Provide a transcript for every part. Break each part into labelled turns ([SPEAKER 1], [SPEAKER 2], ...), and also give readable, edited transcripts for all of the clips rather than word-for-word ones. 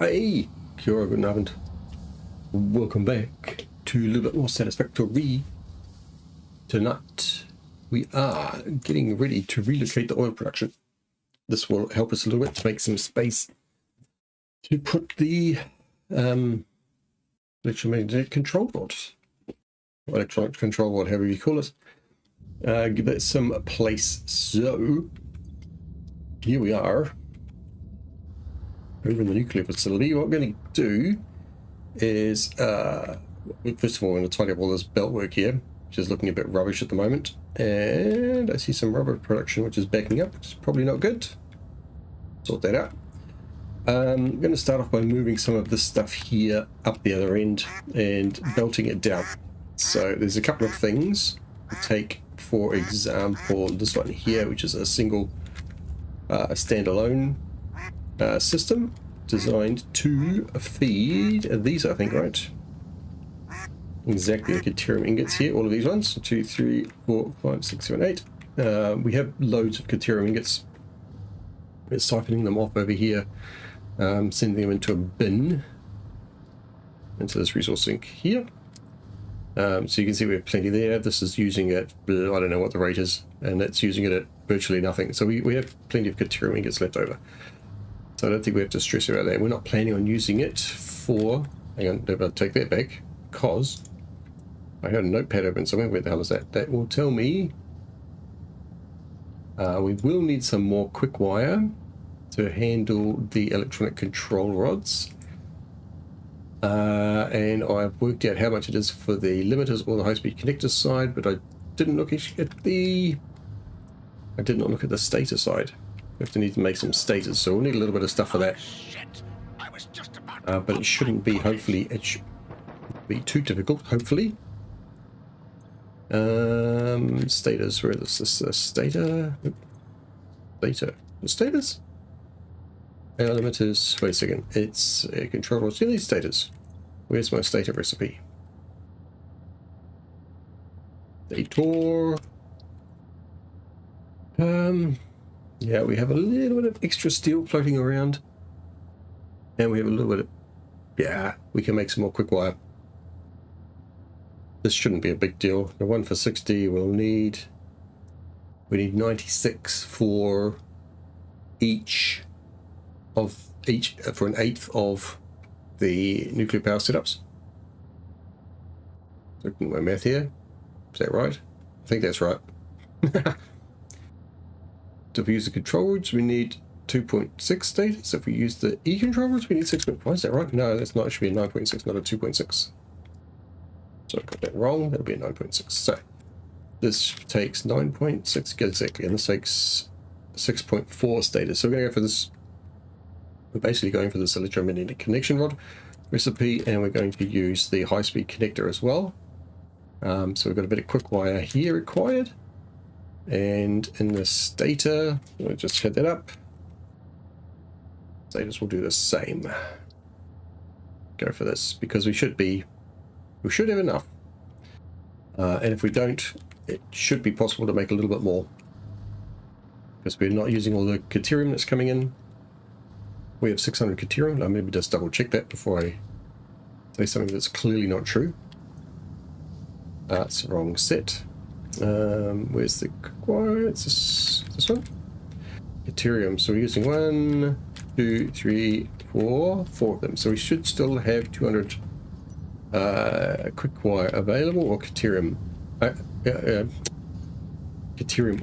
[SPEAKER 1] Hey, kia ora, good Abend. Welcome back to a little bit more satisfactory. Tonight we are getting ready to relocate the oil production. This will help us a little bit to make some space to put the electromagnetic control rod, or electronic control rod, however you call it. Give it some place. So here we are over in the nuclear facility. What we're going to do is first of all, I'm going to tidy up all this belt work here, which is looking a bit rubbish at the moment, and I see some rubber production which is backing up, which is probably not good. Sort that out. I'm going to start off by moving some of this stuff here up the other end and belting it down. So there's a couple of things to take. For example, this one here, which is a single standalone system designed to feed these, I think, right? Exactly, the deuterium ingots here, all of these ones. 2, 3, 4, 5, 6, 7, 8. We have loads of deuterium ingots. We're siphoning them off over here, sending them into a bin, into this resource sink here. So you can see we have plenty there. This is using it, I don't know what the rate is, and it's using it at virtually nothing. So we have plenty of deuterium ingots left over. So I don't think we have to stress about that. We're not planning on using it for, hang on, I'll take that back, because I had a notepad open somewhere. Where the hell is that? That will tell me we will need some more quick wire to handle the electronic control rods. And I've worked out how much it is for the limiters or the high-speed connector side, but I didn't look at the stator side. We have to need to make some stators, so we'll need a little bit of stuff for that. But it shouldn't be, hopefully, it shouldn't be too difficult, hopefully. Stators, where is this? Stator? Stator. The stators? Limiters, wait a second, it's a control rod. See these stators? Where's my stator recipe? Stator. Yeah, we have a little bit of extra steel floating around. And we have a little bit of, yeah, we can make some more quick wire. This shouldn't be a big deal. The one for 60 we need 96 for each for an eighth of the nuclear power setups. Looking at my math here. Is that right? I think that's right. To use the control rods, we need 2.6 stators. If we use the E control rods, we need 6.5. Is that right? No, that's not. It should be a 9.6, not a 2.6. So I got that wrong. That'll be a 9.6. So this takes 9.6 exactly, and this takes 6.4 stators. So we're going to go for this. We're basically going for this electromagnetic connection rod recipe, and we're going to use the high-speed connector as well. So we've got a bit of quick wire here required. And in the stator, we'll just set that up. Stators will do the same. Go for this, because we should have enough. And if we don't, it should be possible to make a little bit more, because we're not using all the deuterium that's coming in. We have 600 deuterium. Now maybe just double check that before I say something that's clearly not true. It's the wrong set. Where's the wire? It's this one. Deuterium. So we're using 1, 2, 3, 4 of them. So we should still have 200 quick wire available, or deuterium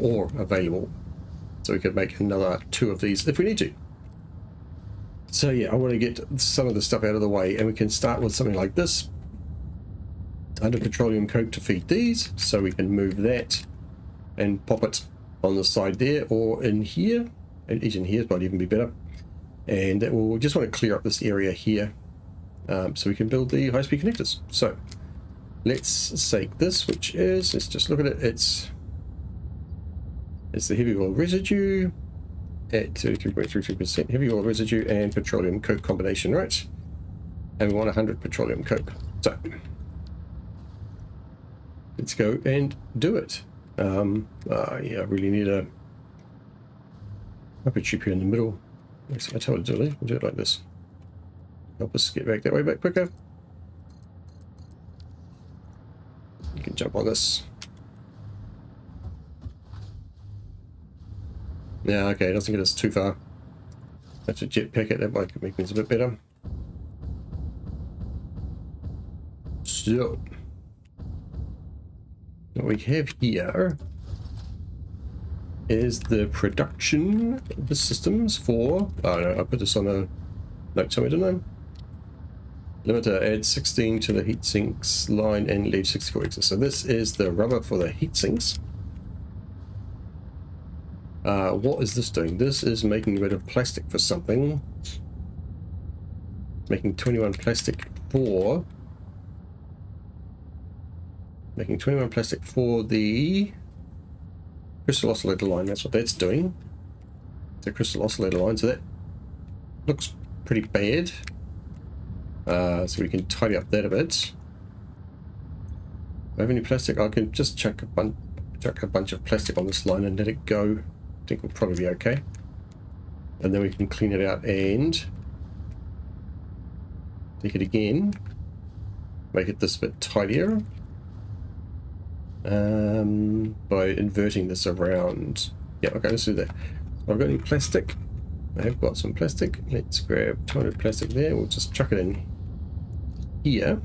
[SPEAKER 1] ore available. So we could make another 2 of these if we need to. So yeah, I want to get some of the stuff out of the way, and we can start with something like this. Under petroleum coke to feed these, so we can move that and pop it on the side there, or in here. And in here might even be better. And we'll just want to clear up this area here, so we can build the high-speed connectors. So let's take this, which is, let's just look at it. It's the heavy oil residue at 33.33% heavy oil residue and petroleum coke combination, right? And we want 100 petroleum coke. So let's go and do it. Yeah, I really need a chip here in the middle. I tell you to do it. We'll do it like this. Help us get back that way back quicker. You can jump on this. Yeah, okay, it doesn't get us too far. Have to jetpack it, that might make things a bit better. So, what we have here is the production of the systems for, oh no, I put this on a note somewhere, didn't I? Limiter, add 16 to the heat sinks line and leave 64 exits. So this is the rubber for the heat sinks. What is this doing? This is making rid of plastic for something. Making 21 plastic for... Making 21 plastic for the crystal oscillator line. That's what that's doing. The crystal oscillator line. So that looks pretty bad. So we can tidy up that a bit. Do I have any plastic? I can just chuck a bunch of plastic on this line and let it go. I think we'll probably be okay. And then we can clean it out and take it again. Make it this bit tidier. By inverting this around. Yeah, okay, let's do that. I've got any plastic. I have got some plastic. Let's grab 200 plastic there. We'll just chuck it in here.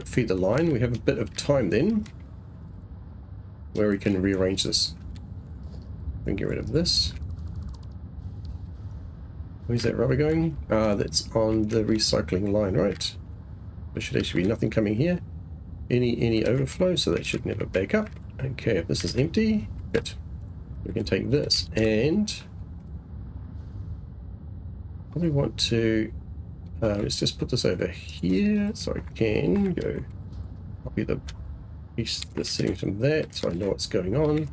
[SPEAKER 1] Feed the line. We have a bit of time then where we can rearrange this. We can get rid of this. Where's that rubber going? That's on the recycling line, right? There should actually be nothing coming here. Any overflow, so that should never back up. Okay, if this is empty, good. We can take this and probably want to let's just put this over here so I can go copy the piece that's sitting from that so I know what's going on.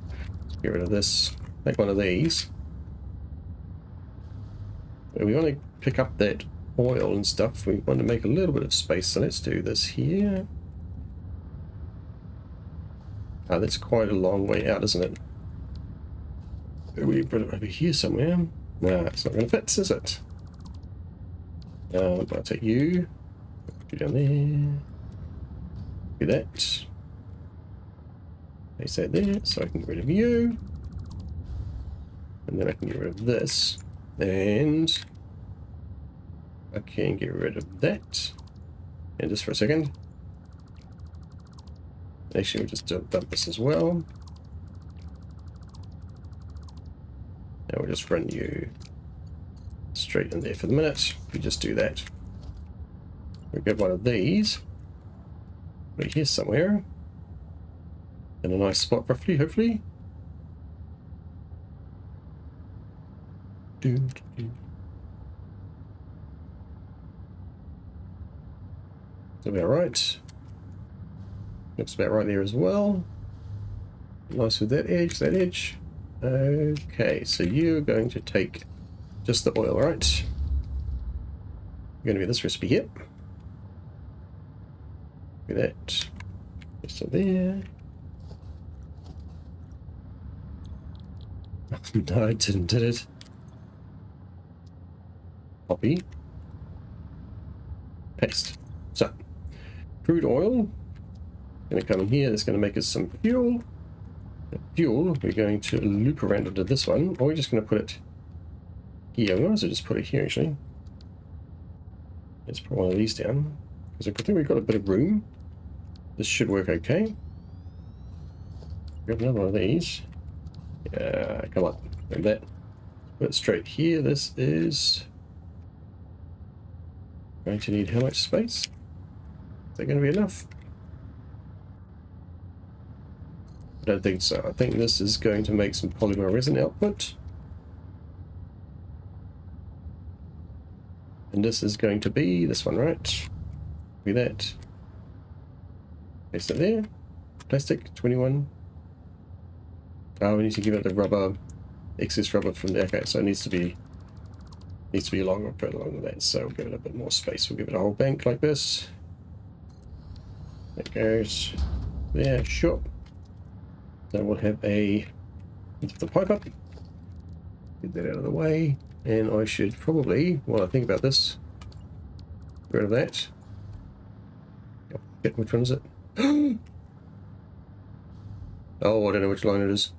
[SPEAKER 1] Let's get rid of this. Make one of these. We want to pick up that oil and stuff. We want to make a little bit of space, so let's do this here. That's quite a long way out, isn't it? We put it over here somewhere. Nah, it's not going to fit, is it? I'll take you. Put you down there. Do that. Place that there, so I can get rid of you. And then I can get rid of this. And I can get rid of that. And just for a second. Actually, we'll just dump this as well. Now we'll just run you straight in there for the minute. We just do that. We get one of these. Right here somewhere. In a nice spot, roughly, hopefully. Is that right? Looks about right there as well. Nice with that edge, Okay, so you're going to take just the oil, right? You're going to be this recipe here. Look at that. Just there. No, I didn't, did it? Copy. Paste. So, crude oil. Going to come in here. That's going to make us some fuel. The fuel, we're going to loop around into this one, or we're just going to put it here. We might as well just put it here, actually. Let's put one of these down, because I think we've got a bit of room. This should work okay. Grab another one of these. Yeah, come on. Grab that. Put it straight here. This is going to need how much space? Is that going to be enough? I don't think so. I think this is going to make some polymer resin output. And this is going to be this one, right? Be that. Paste it there. Plastic, 21. Oh, we need to give it the rubber, excess rubber from there. Okay, so it needs to be longer, further along than that. So we'll give it a bit more space. We'll give it a whole bank like this. That goes there, sure. So we'll have a lift the pipe up, get that out of the way, and I should probably, while I think about this, Get rid of that. Which one is it? Oh, I don't know which line it is.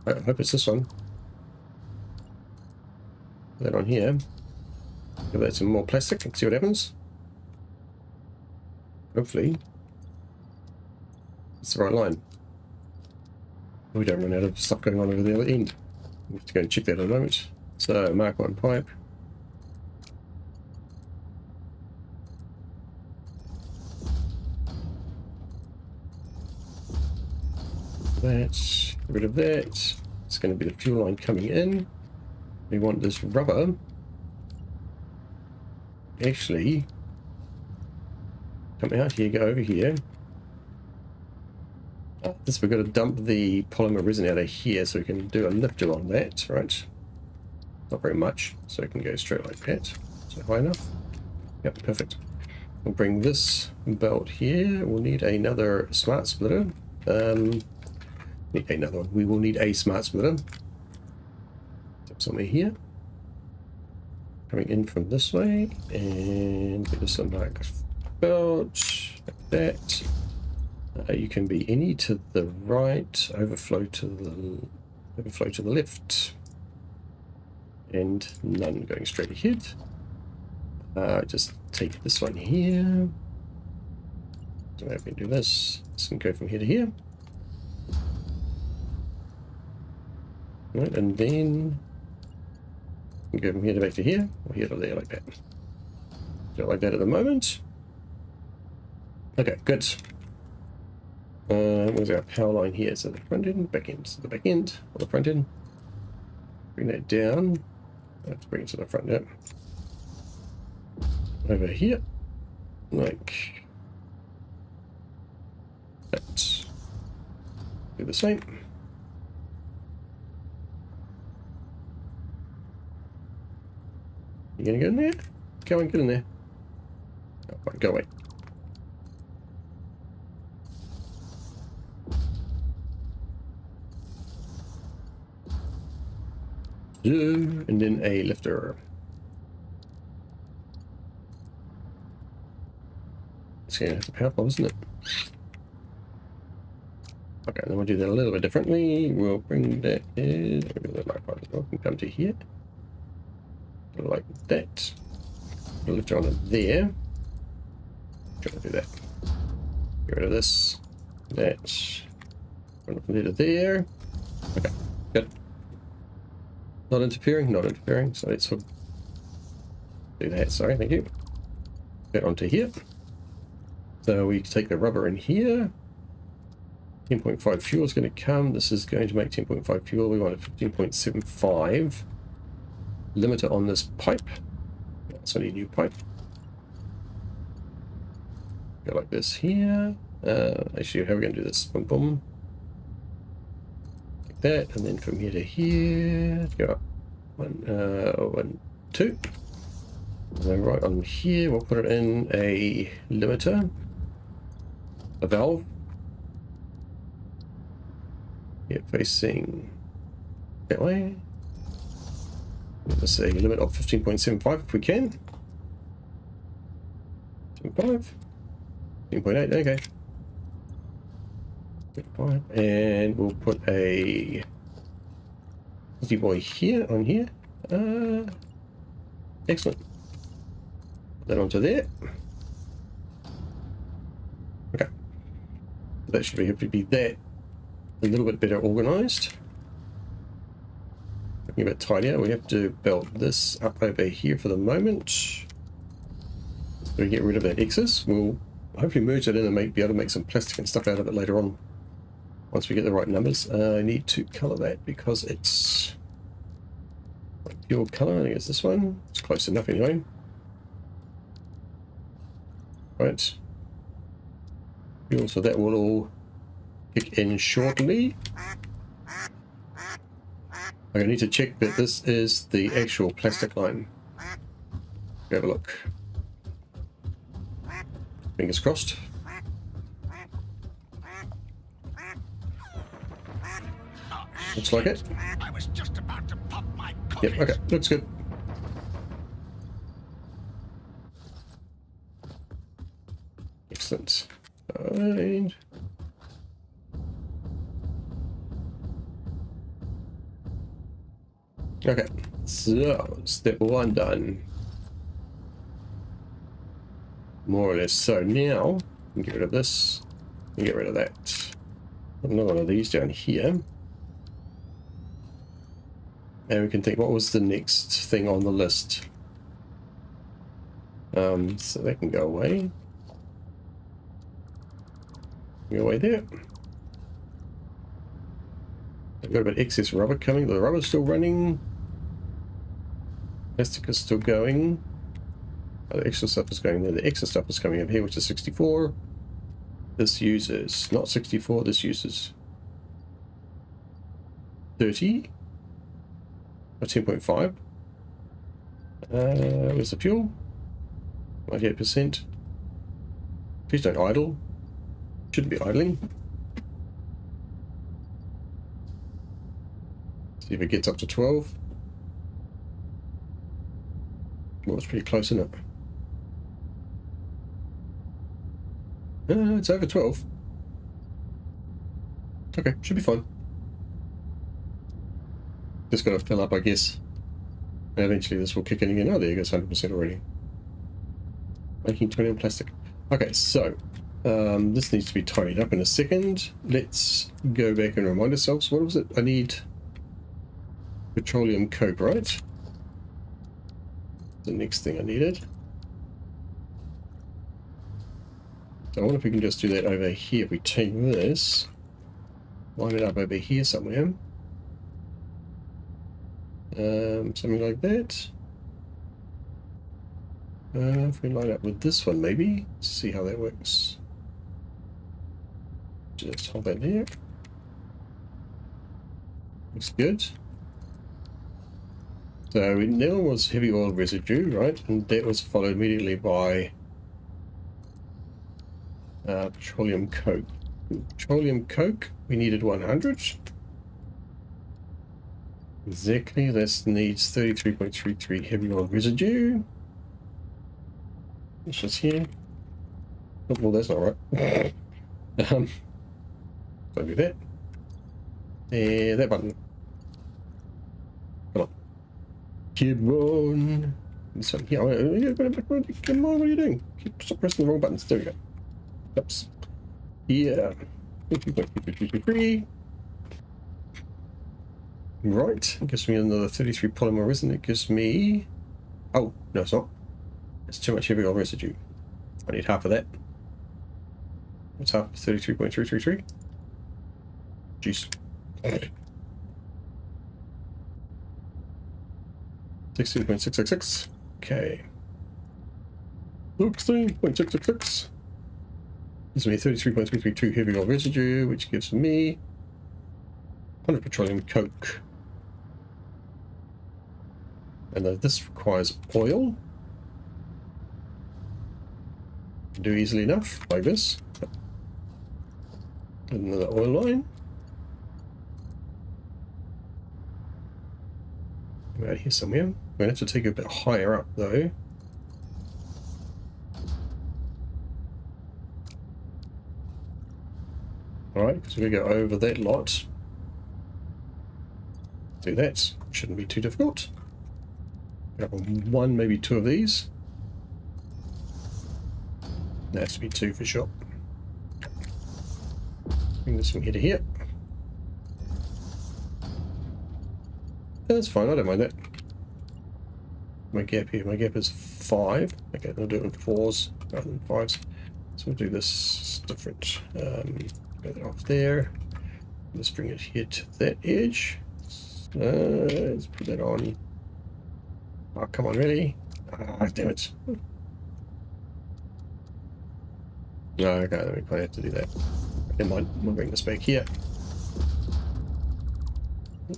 [SPEAKER 1] I hope it's this one. Put that on here. Give that some more plastic and see what happens. Hopefully, it's the right line. We don't run out of stuff going on over the other end. We have to go and check that in a moment. So, mark one pipe. That, get rid of that. It's going to be the fuel line coming in. We want this rubber actually come out here, go over here. This, we've got to dump the polymer resin out of here so we can do a lifter on that, right? Not very much, so it can go straight like that. Is that high enough? Yep, perfect. We'll bring this belt here. We'll need another smart splitter. Need another one. We will need a smart splitter. Somewhere here. Coming in from this way, and get us a mark belt like that. You can be any to the right, overflow to the left, and none going straight ahead. Just take this one here. So we can do this. This can go from here to here. Right, and then we can go from here to back to here, or here to there, like that. Do it like that at the moment. Okay, good. Where's our power line here? So the front end, back end, so the back end, or the front end. Bring that down. Let's bring it to the front end. Over here, like that. Do the same. You gonna get in there? Go and get in there. Oh, right, go away. And then a lifter. It's gonna have to power up, isn't it? Okay, then we'll do that a little bit differently. We'll bring that in. We can come to here. Like that. Put a lifter on it there. Try to do that. Get rid of this. That. From there to there. Okay, good. Not interfering, not interfering. So let's do that. Sorry, thank you. Get onto here. So we take the rubber in here. 10.5 fuel is going to come. This is going to make 10.5 fuel. We want a 15.75 limiter on this pipe. So I need a new pipe. Go like this here. Actually, how are we going to do this? Boom, boom. Like that, and then from here to here, go up 1, 2. And then right on here, we'll put it in a limiter, a valve. Here, facing that way. Let's say a limit of 15.75 if we can. 15.5. 15.8, okay. 15.5. And we'll put a fuzzy boy here on here. Excellent. Put that onto there. Okay. That should be that. A little bit better organized. Looking a bit tidier. We have to belt this up over here for the moment. So we get rid of that excess. We'll hopefully merge that in and be able to make some plastic and stuff out of it later on. Once we get the right numbers. I need to color that because it's fuel color. I think it's this one. It's close enough anyway. Right. Fuel, so that will all kick in shortly. I need to check that this is the actual plastic line. Have a look. Fingers crossed. Looks like it.
[SPEAKER 2] I was just about to pop my
[SPEAKER 1] Yep, okay, looks good. Excellent. Alright. Okay, so step 1 done. More or less. So now, get rid of this, and get rid of that. Another one of these down here. And we can think, what was the next thing on the list? So that can go away. Go away there. I've got a bit of excess rubber coming. The rubber's still running. Plastic is still going. Oh, the extra stuff is going there. The extra stuff is coming up here, which is 64. This uses not 64. This uses 30 or 10.5. Where's the fuel? 98%. Please don't idle. Shouldn't be idling. See if it gets up to 12. Well, it's pretty close, isn't it? It's over 12. Okay, should be fine. Just got to fill up, I guess. And eventually this will kick in again. Oh, there you go, it's 100% already. Making 20 on plastic. Okay, so this needs to be tidied up in a second. Let's go back and remind ourselves. What was it? I need petroleum coke, right? The next thing I needed. So I wonder if we can just do that over here. If we take this, line it up over here somewhere. Something like that. If we line up with this one, maybe. See how that works. Just hold that there. Looks good. So there was heavy oil residue, right? And that was followed immediately by petroleum coke. Petroleum coke, we needed 100. Exactly, this needs 33.33 heavy oil residue. It's just here. Oh, well, that's not right. Don't do that. That button. Come on. Come on. This one here. Come on, what are you doing? Stop pressing the wrong buttons. There we go. Oops. Yeah. 33.33. Right. It gives me another 33 polymer resin. It gives me... Oh, no, it's not. It's too much heavy oil residue. I need half of that. What's half of 33.333? Jeez. 16.666. Okay. 16.666. Gives me 33.332 heavy oil residue, which gives me 100 petroleum coke. And this requires oil. Do easily enough, like this. Another oil line. About here somewhere. I'm going to have to take it a bit higher up though. Alright, because we're going to go over that lot. Do that. Shouldn't be too difficult. Grab one, maybe two of these. That has to be two for sure. Bring this from here to here. That's fine, I don't mind that. My gap here, my gap is 5. Okay, I'll do it in 4s rather than 5s. So we'll do this different. Go that off there. Let's bring it here to that edge. Let's put that on. Oh, come on, really? Ah, damn it. No, okay, then we probably have to do that. Never mind, we'll bring this back here.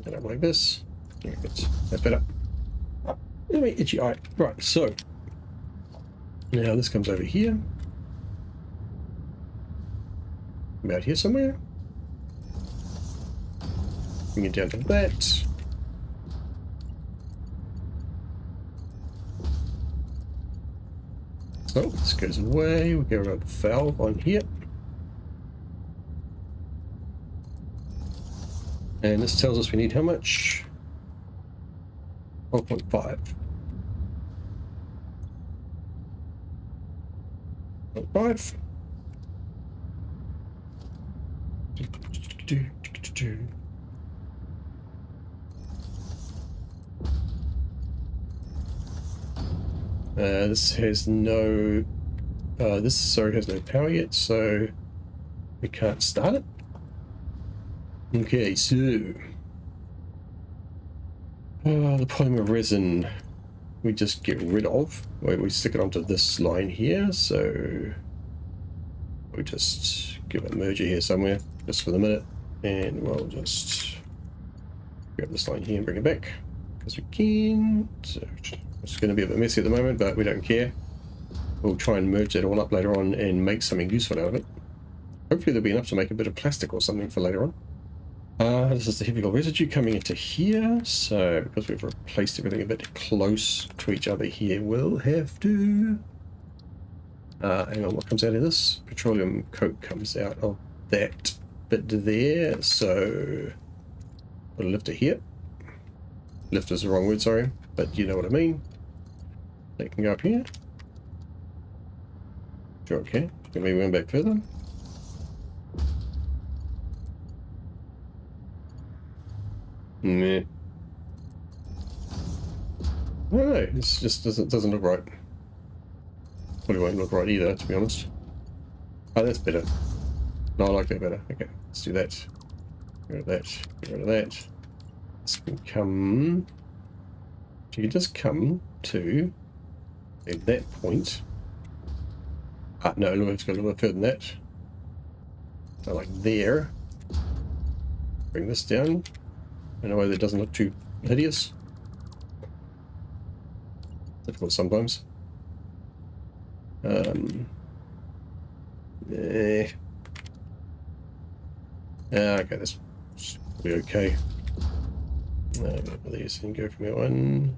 [SPEAKER 1] And up like this. That's better. Oh, itchy eye. Right, so now this comes over here. About here somewhere. Bring it down to that. So this goes away. We'll get rid of the valve on here. And this tells us we need how much? 1.5. 0.5. This has no this has no power yet, so we can't start it. Okay, so the polymer resin we just get rid of. We stick it onto this line here, so we just give a merger here somewhere just for the minute, and we'll just grab this line here and bring it back because we can. So it's going to be a bit messy at the moment, but we don't care. We'll try and merge that all up later on and make something useful out of it. Hopefully there'll be enough to make a bit of plastic or something for later on. This is the heavy oil residue coming into here, so because we've replaced everything a bit close to each other here, we'll have to hang on, what comes out of this? Petroleum coke comes out of that bit there, so put a lifter here. Lifter is the wrong word, sorry, but you know what I mean. That can go up here. Sure, okay. Can we run back further? Nah. I don't know, it just doesn't look right. Probably won't look right either, to be honest. Oh, that's better. No, I like that better. Okay, let's do that. Get rid of that. Get rid of that. This can come. You can just come to at that point. No, let's go a little bit further than that. So like there. Bring this down in a way that doesn't look too hideous. Difficult sometimes. Okay, that's probably okay. These and go from here. 1,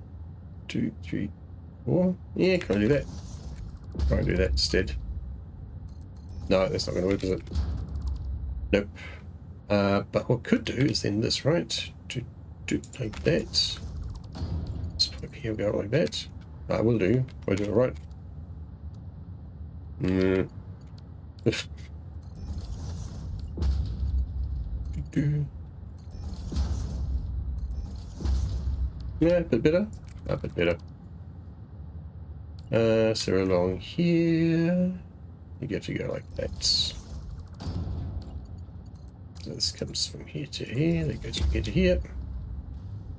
[SPEAKER 1] 2, 3, 4. Yeah, can I do that? Try and do that instead. No, that's not going to work, is it? Nope. But what we could do is then this, right? Do like that. This point here will go like that. I will do. We'll do it right. Yeah, a bit better. A bit better. So along here, you get to go like that. So this comes from here to here. That goes from here to here.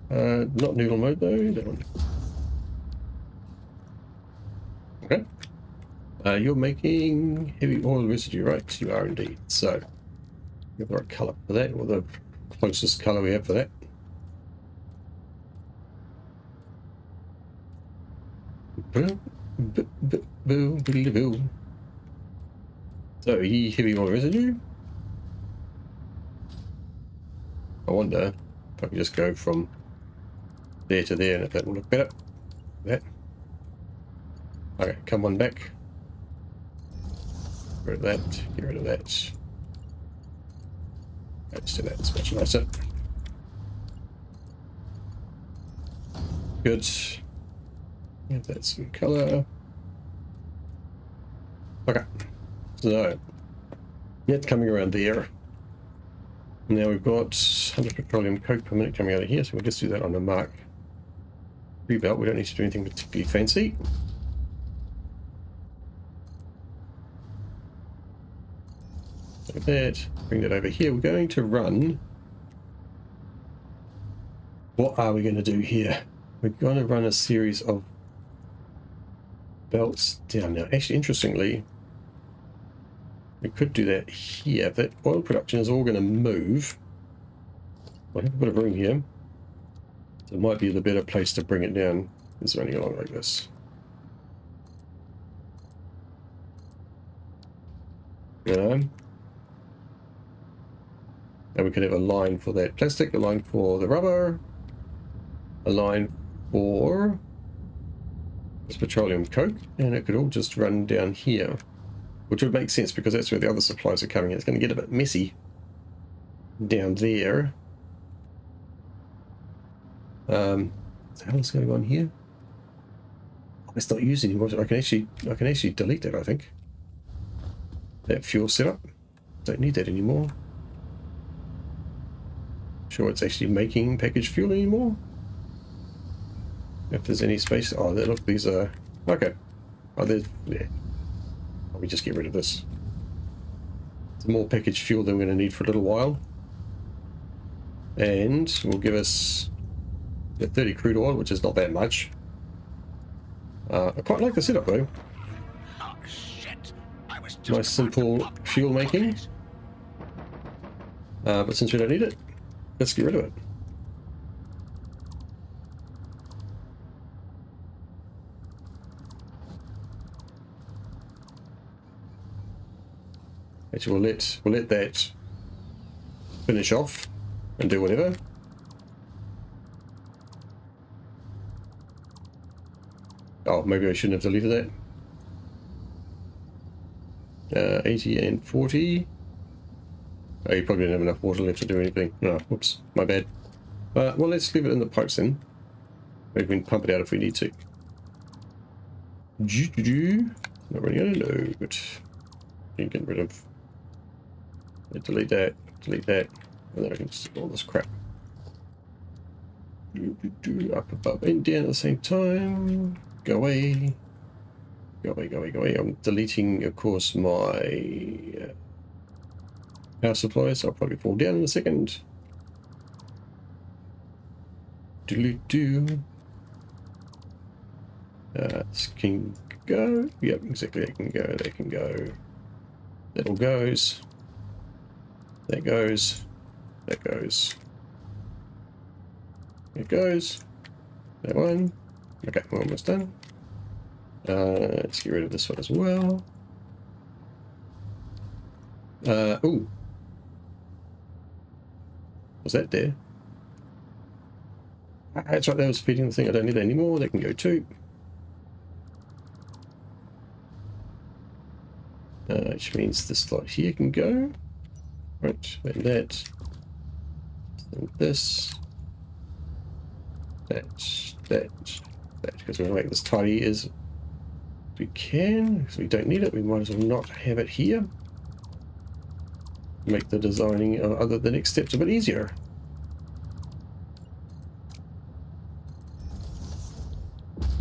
[SPEAKER 1] Not noodle mode though. That one. Okay. You're making heavy oil residue, right? You are indeed. So you have the right colour for that, or the closest colour we have for that. So heavy oil residue. I wonder if I can just go from there to there and if that will look better. That. Okay, come on back. Get rid of that, get rid of that. Let's do that, it's much nicer. Good. Give that some colour. Okay, so it's coming around there. Now we've got 100 petroleum coke per minute coming out of here, so we'll just do that on the Mark III belt. We don't need to do anything particularly fancy. Like that. Bring that over here. We're going to run. What are we going to do here? We're going to run a series of belts down now. Actually, interestingly, we could do that here. That oil production is all going to move. I have a bit of room here. So it might be the better place to bring it down is running along like this. Yeah. And we could have a line for that plastic, a line for the rubber, a line for It's petroleum coke, and it could all just run down here, which would make sense because that's where the other supplies are coming in. It's going to get a bit messy down there. What the hell is going on here? It's not used anymore. I can actually delete that, I think. That fuel setup. Don't need that anymore. Sure it's actually making packaged fuel anymore. If there's any space. Oh, look, these are okay. Oh, there's, yeah. Oh, we just get rid of this. There's more packaged fuel than we're going to need for a little while, and will give us 30 crude oil, which is not that much. I quite like the setup though.
[SPEAKER 2] Oh, shit.
[SPEAKER 1] Nice simple fuel making. But since we don't need it, let's get rid of it. Actually, we'll let that finish off and do whatever. Oh, maybe I shouldn't have deleted that. 80 and 40. Oh, you probably don't have enough water left to do anything. No, whoops, my bad. Well, let's leave it in the pipes then. Maybe we can pump it out if we need to. Not really gonna know, but you can get rid of. Delete that, and then I can just do all this crap. Up, above, and down at the same time. Go away. Go away, go away, go away. I'm deleting, of course, my power supply, so I'll probably fall down in a second. This can go. Yep, exactly. That can go. That can go. That all goes. That goes. That goes. It goes. That one. Okay, we're almost done. Let's get rid of this one as well. Ooh. Was that there? That's right, that was feeding the thing. I don't need that anymore. That can go too. Which means this slot here can go. Right, and that. And this. That. Because we're going to make this tidy as we can. Because we don't need it, we might as well not have it here. Make the designing of the next steps a bit easier.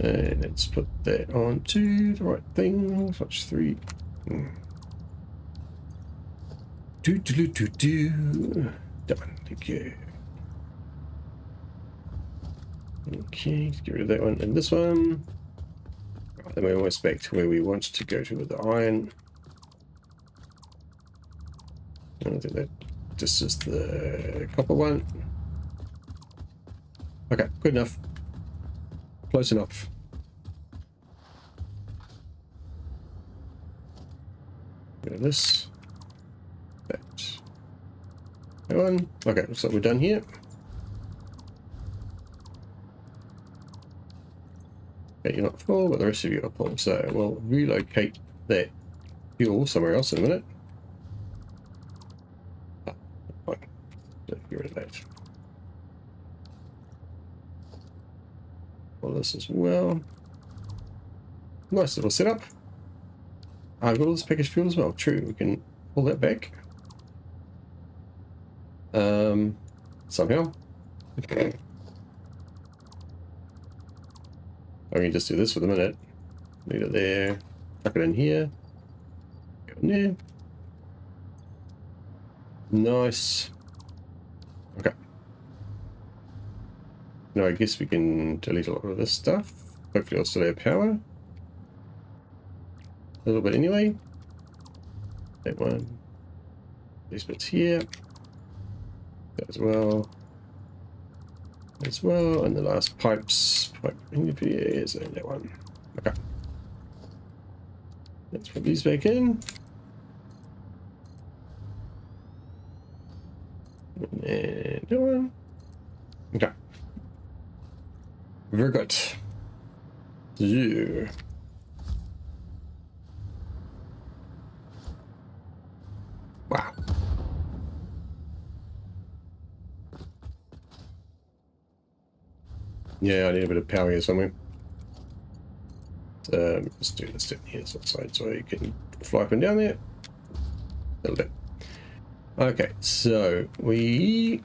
[SPEAKER 1] And let's put that onto the right thing. Switch 3. Done. Thank you. Okay, let's get rid of that one and this one. Right, then we're almost back to where we want to go to with the iron. I think that just is the copper one. Okay, good enough. Close enough. Get rid of this. That one. Okay, looks like we're done here. Okay, you're not full, but the rest of you are full. So we'll relocate that fuel somewhere else in a minute. Fine. Get rid of that. All this as well. Nice little setup. I've got all this packaged fuel as well. True, we can pull that back. Somehow. I can just do this for the minute. Leave it there. Tuck it in here. Go in there. Nice. Okay. Now I guess we can delete a lot of this stuff. Hopefully I'll still have power. A little bit anyway. That one. These bits here. That as well. As well. And the last pipes. Pipe interferes and that one. Okay. Let's put these back in. And that one. Okay. Very good. Yeah. Wow. Yeah, I need a bit of power here somewhere. Let's do this down here outside so you can fly up and down there. A little bit. Okay, so we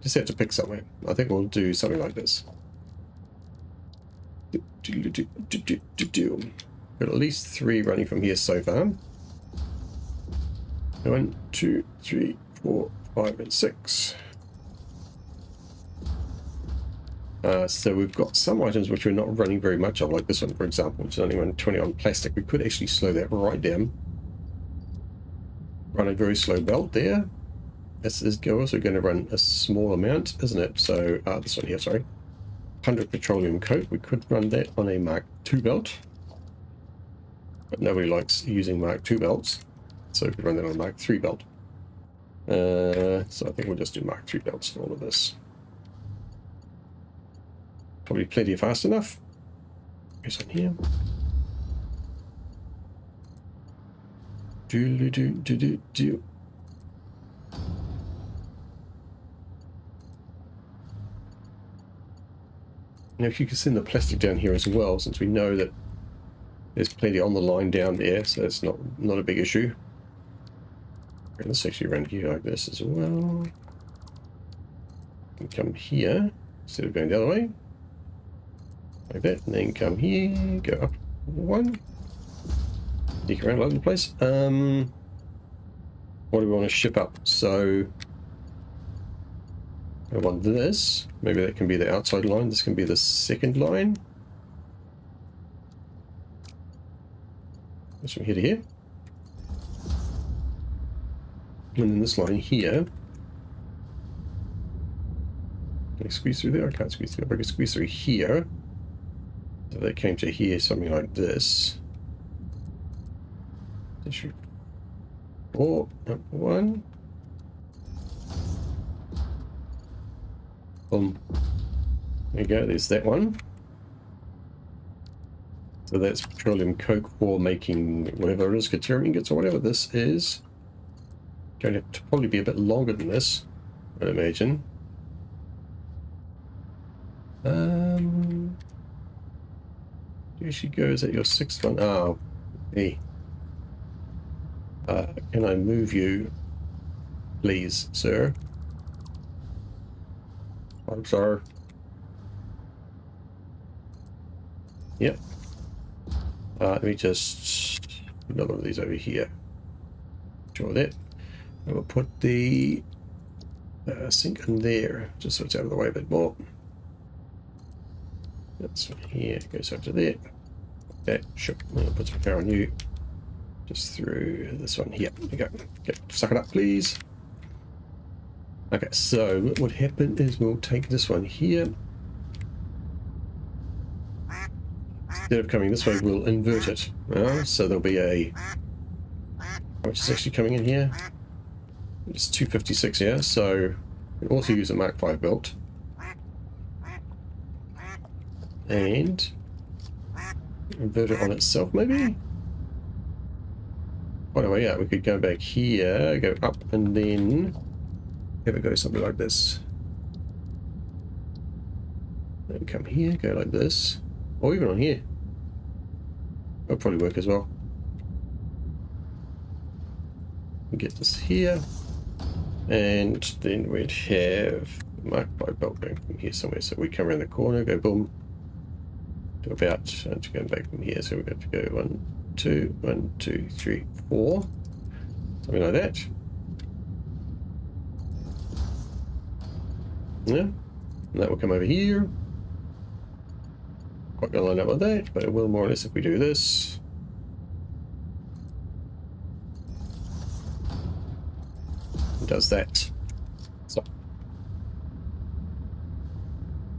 [SPEAKER 1] just have to pick somewhere. I think we'll do something like this. Got at least 3 running from here so far. 1, 2, 3, 4, 5, and 6. So we've got some items which we're not running very much of, like this one, for example, which is only running 20 on plastic. We could actually slow that right down. Run a very slow belt there. This is also going to run a small amount, isn't it? So this one here, sorry. 100 petroleum coke. We could run that on a Mark II belt. But nobody likes using Mark II belts. So we could run that on a Mark III belt. So I think we'll just do Mark III belts for all of this. Probably plenty fast enough. Here's on here. Do. Now, if you can send the plastic down here as well, since we know that there's plenty on the line down there, so it's not a big issue. And let's actually run here like this as well. And come here instead of going the other way. Like that, and then come here, go up 1. Dig around all over the place. What do we want to ship up? So I want this. Maybe that can be the outside line. This can be the second line. This from here to here. And then this line here. Can I squeeze through there? I can't squeeze through. If I can squeeze through here. So they came to here, something like this. Issue 4, up 1. Boom. There you go, there's that one. So that's petroleum coke for making whatever it is, Katerium ingots or whatever this is. Going to have to probably be a bit longer than this, I'd imagine. Here she goes at your 6th one. Oh, hey. Can I move you, please, sir? I'm sorry. Yep. Let me just another one of these over here. Draw that. And we'll put the sink in there, just so it's out of the way a bit more. That's one here, goes over to there. That, sure. I'll put some power on you. Just through this one here. There you go. Okay, suck it up, please. Okay, so what would happen is we'll take this one here. Instead of coming this way, we'll invert it. So there'll be a... Which is actually coming in here? It's 256 here, so we can also use a Mark V belt. And invert it on itself, maybe? By the way, yeah, we could go back here, go up, and then have it go something like this. Then come here, go like this. Or even on here. That'll probably work as well. Get this here. And then we'd have Mark V belt going from here somewhere. So we come around the corner, go boom. To about, to go back from here. So we're going to go 1, 2, 1, 2, 3, 4. Something like that. Yeah. And that will come over here. Quite going to line up with that, but it will more or less if we do this. It does that. So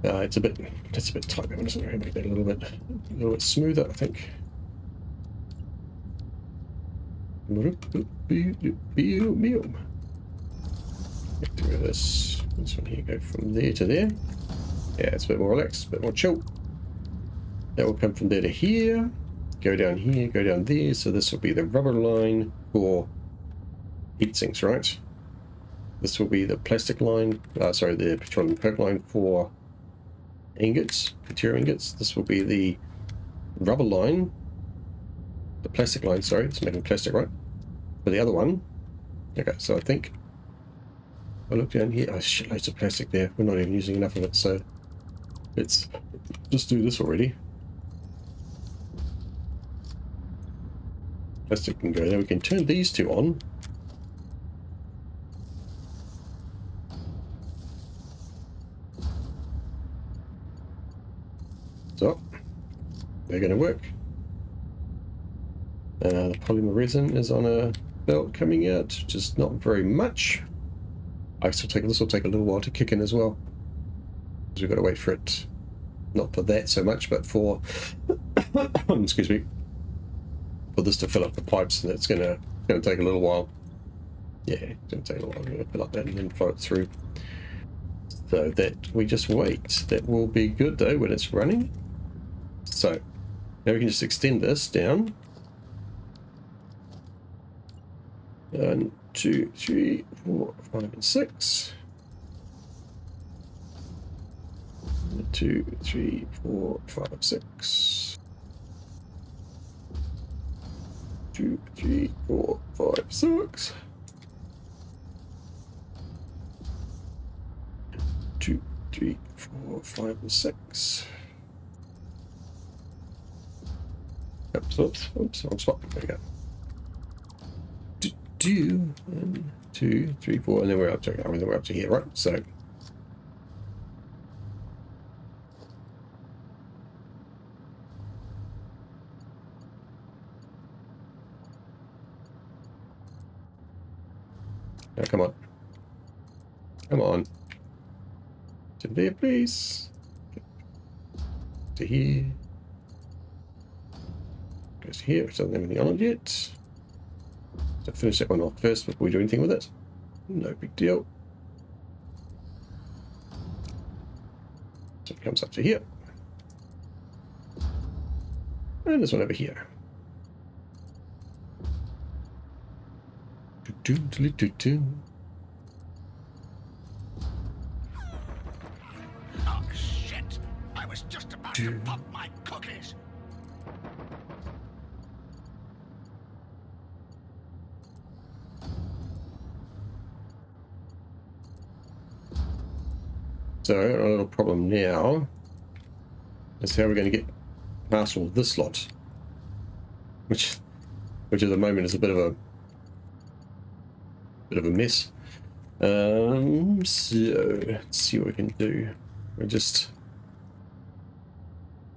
[SPEAKER 1] it's a bit tight. I'm just going to make that a little bit smoother, I think. Get through this one here, go from there to there. Yeah, it's a bit more relaxed, a bit more chill. That will come from there to here, go down here, go down there. So this will be the rubber line for heat sinks, right? This will be the plastic line, sorry, the petroleum coke line for ingots, material ingots. This will be the rubber line, the plastic line, sorry, it's making plastic, right? For the other one. Okay, so I think I look down here. Oh shit, loads of plastic there. We're not even using enough of it, so let's just do this already. Plastic can go there. We can turn these two on. So they're going to work. The polymer resin is on a belt coming out, just not very much. This will take a little while to kick in as well, because we've got to wait for it, not for that so much, but for excuse me, for this to fill up the pipes, and it's gonna take a little while. Yeah, it's gonna take a little while. I'm gonna fill up that and then flow it through. So that we just wait. That will be good though when it's running. So now we can just extend this down. 1, 2, 3, 4, 5, and 6. 2, 3, 4, 5, 6. 2, 3, 4, 5, 6. 2, 3, 4, 5, and 6. Oops, wrong spot. There we go. 1, 2, 3, 4, and then we're up to here, right? So now come on, to there, please. To here, goes to here. Which doesn't have anything on it yet. So finish that one off first before we do anything with it. No big deal. So it comes up to here. And this one over here.
[SPEAKER 2] Oh, shit! I was just about to pop my cookies.
[SPEAKER 1] So a little problem now is how we're going to get past all this lot, which at the moment is a bit of a mess. So let's see what we can do. We're just,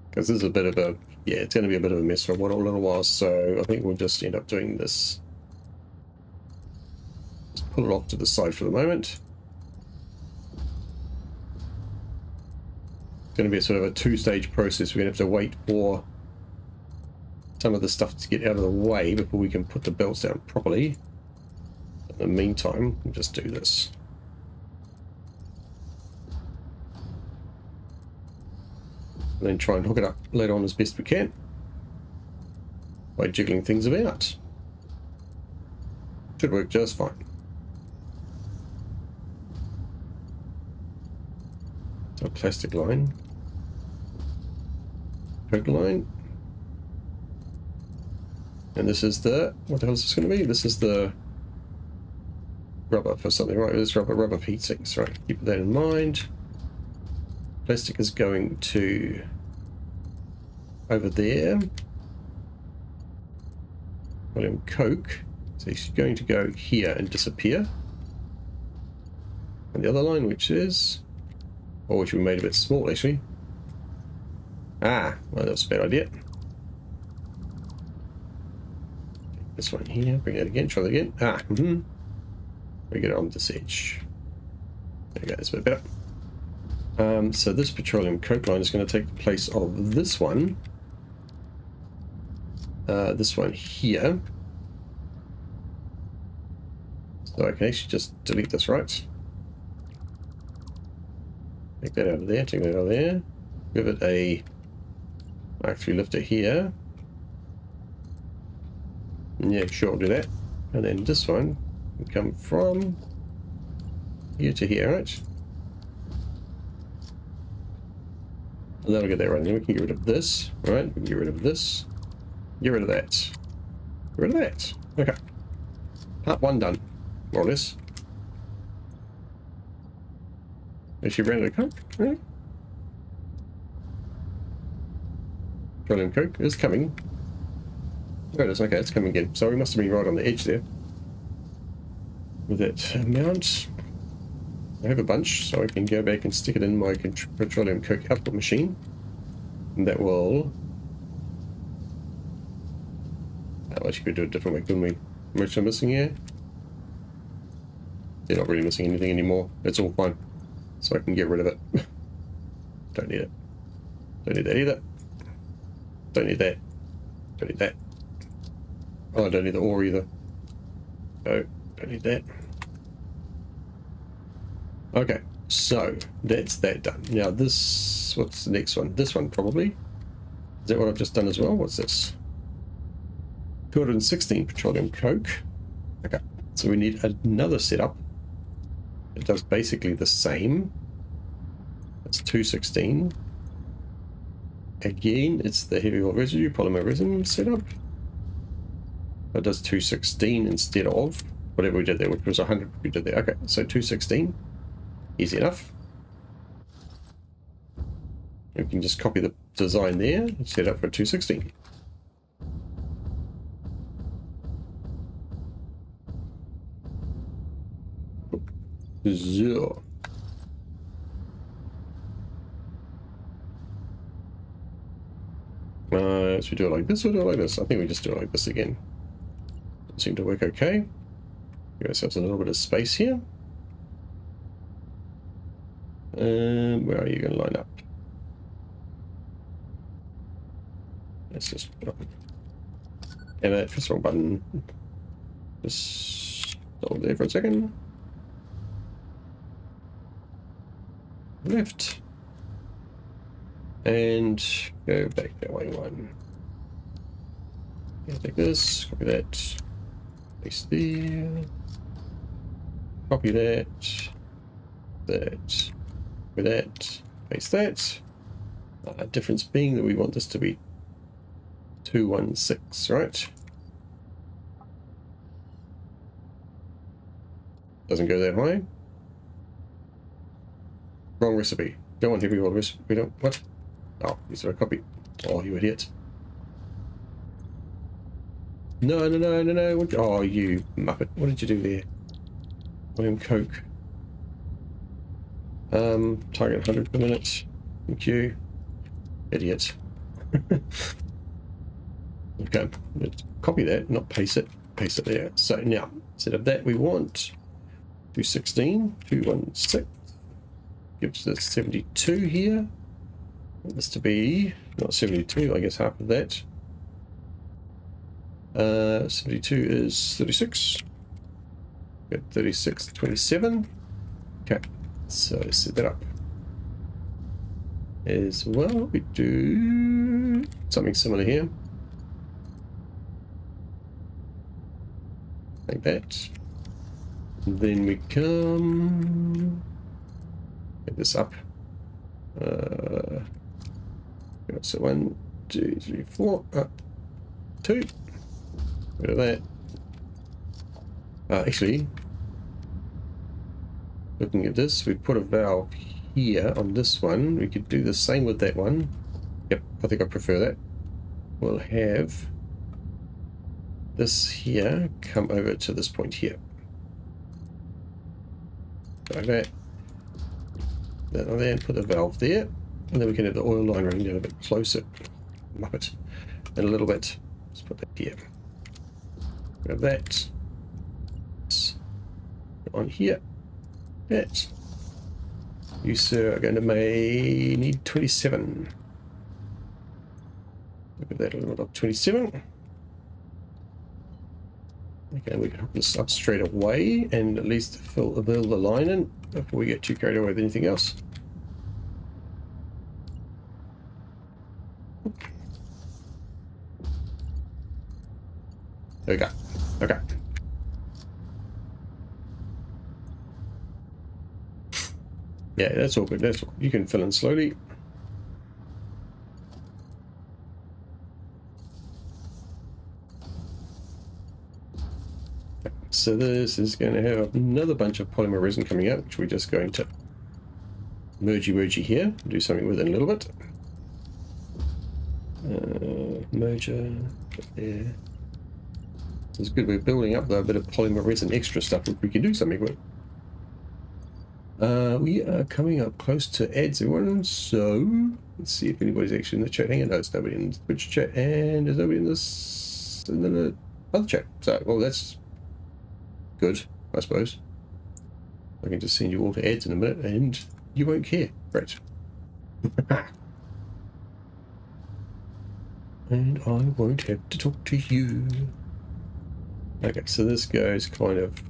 [SPEAKER 1] because this is a bit of a, yeah, it's going to be a bit of a mess for a little while. So I think we'll just end up doing this. Just pull it off to the side for the moment. It's going to be a sort of a two-stage process. We're going to have to wait for some of the stuff to get out of the way before we can put the belts down properly. In the meantime, we'll just do this. And then try and hook it up later on as best we can by jiggling things about. Should work just fine. So plastic line, coke line, and this is the, what the hell is this going to be? This is the rubber for something, right? This rubber heat sinks, right? Keep that in mind. Plastic is going to over there. Volume coke, so he's going to go here and disappear. And the other line, which is, or which we made a bit small actually. Ah, well, that's a bad idea. This one here, bring it again, try that again. Ah, we get it on this edge. There we go, that's a bit better. So this petroleum coke line is going to take the place of this one. This one here. So I can actually just delete this, right? Take that out of there, take that out of there. Give it a Mark 3 lifter here. Yeah, sure, I'll do that. And then this one can come from here to here, right? And that'll get that right. Then we can get rid of this, right? We can get rid of this. Get rid of that. Get rid of that. Okay. Part 1 done, more or less. Is she ran out of coke? Really? Petroleum coke is coming. There it is. Okay, it's coming again. So we must have been right on the edge there. With that amount, I have a bunch, so I can go back and stick it in my petroleum coke output machine. And that will... Oh, I could do it a different way, couldn't we? How much am I missing here? They're not really missing anything anymore. It's all fine. So I can get rid of it. Don't need it. Don't need that either. Don't need that. Don't need that. Oh, I don't need the ore either. No, don't need that. Okay, so that's that done. Now this, what's the next one? This one probably. Is that what I've just done as well? What's this? 216 petroleum coke. Okay, so we need another setup. It does basically the same. It's 216. Again, it's the heavy oil residue polymer resin setup. It does 216 instead of whatever we did there, which was 100 we did there. Okay, so 216. Easy enough. We can just copy the design there and set up for 216. So. Should we do it like this or do it like this? I think we just do it like this again. Doesn't seem to work okay. Give ourselves a little bit of space here. Where are you going to line up? Let's just damn it, press the wrong button. Just hold there for a second. Left. And go back that way one. Yeah, take this, copy that, paste there, copy that, that, with that, paste that. Difference being that we want this to be 216, right? Doesn't go that high. Wrong recipe. Go on, here we go. We don't. What? Oh, is there a copy? Oh, you idiot. No, no, no, no, no. What, oh, you muppet. What did you do there? William Coke. Target 100 per minute. Thank you. Idiot. Okay, let's copy that, not paste it. Paste it there. So now, instead of that, we want 216, 216. Gives us 72 here. Want this to be not 72, I guess half of that. 72 is 36. Got 36, 27. Okay, so let's set that up. As well, we do something similar here. Like that. And then we come. Get this up. So 1, 2, 3, 4, up 2. Rid of that. Actually, looking at this, we put a valve here on this one. We could do the same with that one. Yep, I think I prefer that. We'll have this here come over to this point here. Like that. That on there, and put the valve there. And then we can have the oil line running down a bit closer. Muppet. And a little bit. Let's put that here. Grab that. On here. That. You, sir, are going to need 27. Look at that, a little bit up 27. Okay, we can hook this up straight away and at least fill the line in before we get too carried away with anything else. There we go. Okay. Yeah, that's all good. That's all. You can fill in slowly. So this is going to have another bunch of polymer resin coming out, which we're just going to mergey here. Do something with it in a little bit. Merger there. It's good. We're building up a bit of polymer resin extra stuff which we can do something with. We are coming up close to ads, everyone. So let's see if anybody's actually in the chat. Hang on, no, there's nobody in the Twitch chat, and there's nobody in the other chat. So, well, that's good, I suppose. I can just send you all to ads in a minute, and you won't care. Great. And I won't have to talk to you. Okay, so this goes kind of...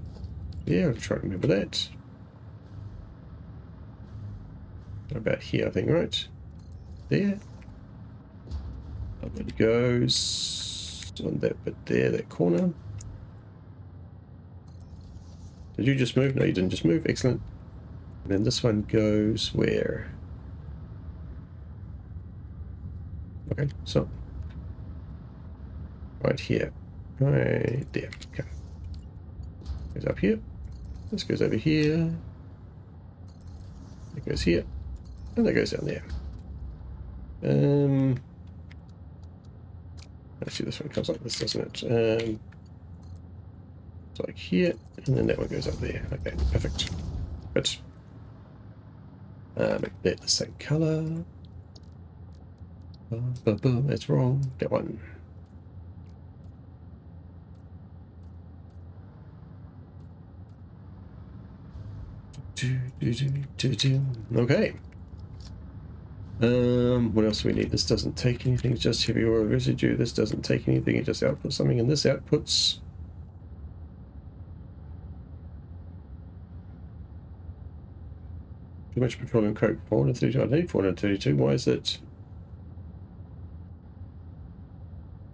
[SPEAKER 1] Yeah, I'll try to remember that. About here, I think, right? There. Up it goes on that bit there, that corner. Did you just move? No, you didn't just move. Excellent. And then this one goes where? Okay, so right here. Right there. Okay. Goes up here. This goes over here. It goes here. And that goes down there. Actually, this one comes like this, doesn't it? It's like here, and then that one goes up there. Okay, perfect. Good. Make that the same color. Boom, that's wrong. That one. Okay. What else do we need? This doesn't take anything, it's just heavy oil residue. This doesn't take anything, it just outputs something, and this outputs too much petroleum coke. 432. I need 432. Why is it?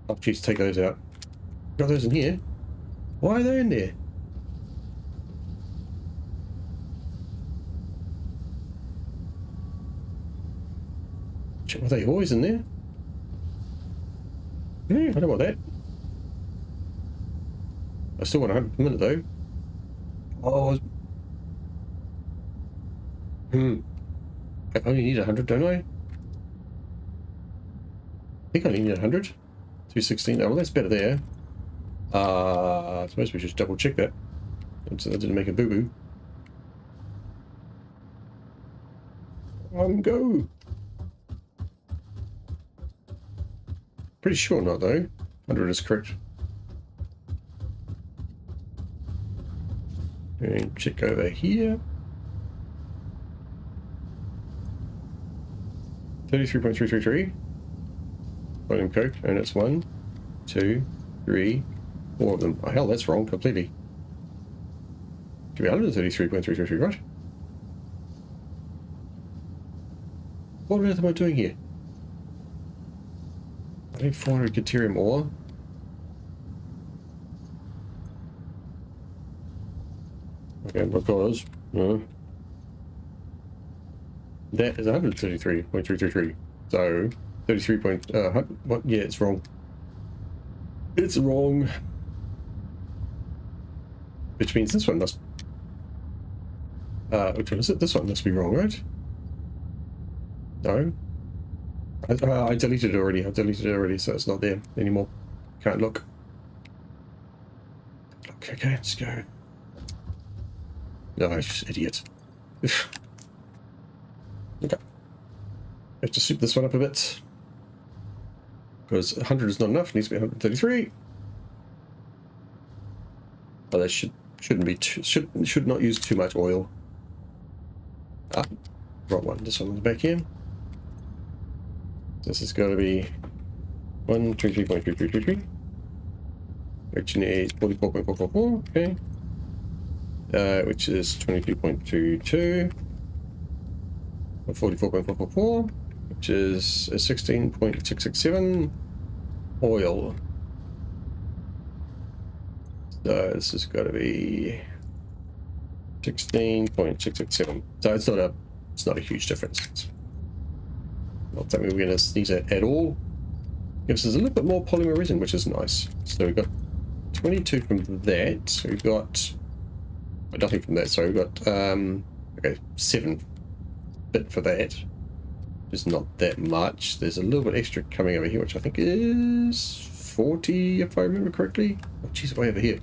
[SPEAKER 1] Oh, geez, take those out. Got those in here. Why are they in there? Were they always in there? Yeah, I don't want that. I still want 100 per minute though. Oh, I only need 100, don't I? I think I only need 100. 216. Oh, well, that's better there. I suppose we should double check that. So that didn't make a boo boo. Go. Pretty sure not though. 100 is correct. And check over here. 33.333. Volume coke, and it's 1, 2, 3, 4 of them. Oh hell, that's wrong completely. To be 133.333, right? What on earth am I doing here? I need 400 deuterium ore. Okay, because that is 133.333. So 33 point. What? Yeah, it's wrong. It's wrong. Which means this one must. Which one is it? This one must be wrong, right? No. I deleted it already. I deleted it already, so it's not there anymore. Can't look. Okay, let's go. No, idiot. Okay. Have to soup this one up a bit. Because 100 is not enough, it needs to be 133. Oh, that shouldn't be should not use too much oil. Ah, wrong one. This one on the back here. This is going to be 133.3333, which needs 44.444. Okay. Which is 22.22. 44.444. which is a 16.667 oil. So this has got to be 16.667. So it's not a huge difference. It's not something we're going to sneeze at all. Gives us a little bit more polymer resin, which is nice. So we've got 22 from that. So we've got nothing from that. So we've got okay, 7 bit for that. It's not that much. There's a little bit extra coming over here, which I think is 40, if I remember correctly. Oh, geez, way over here.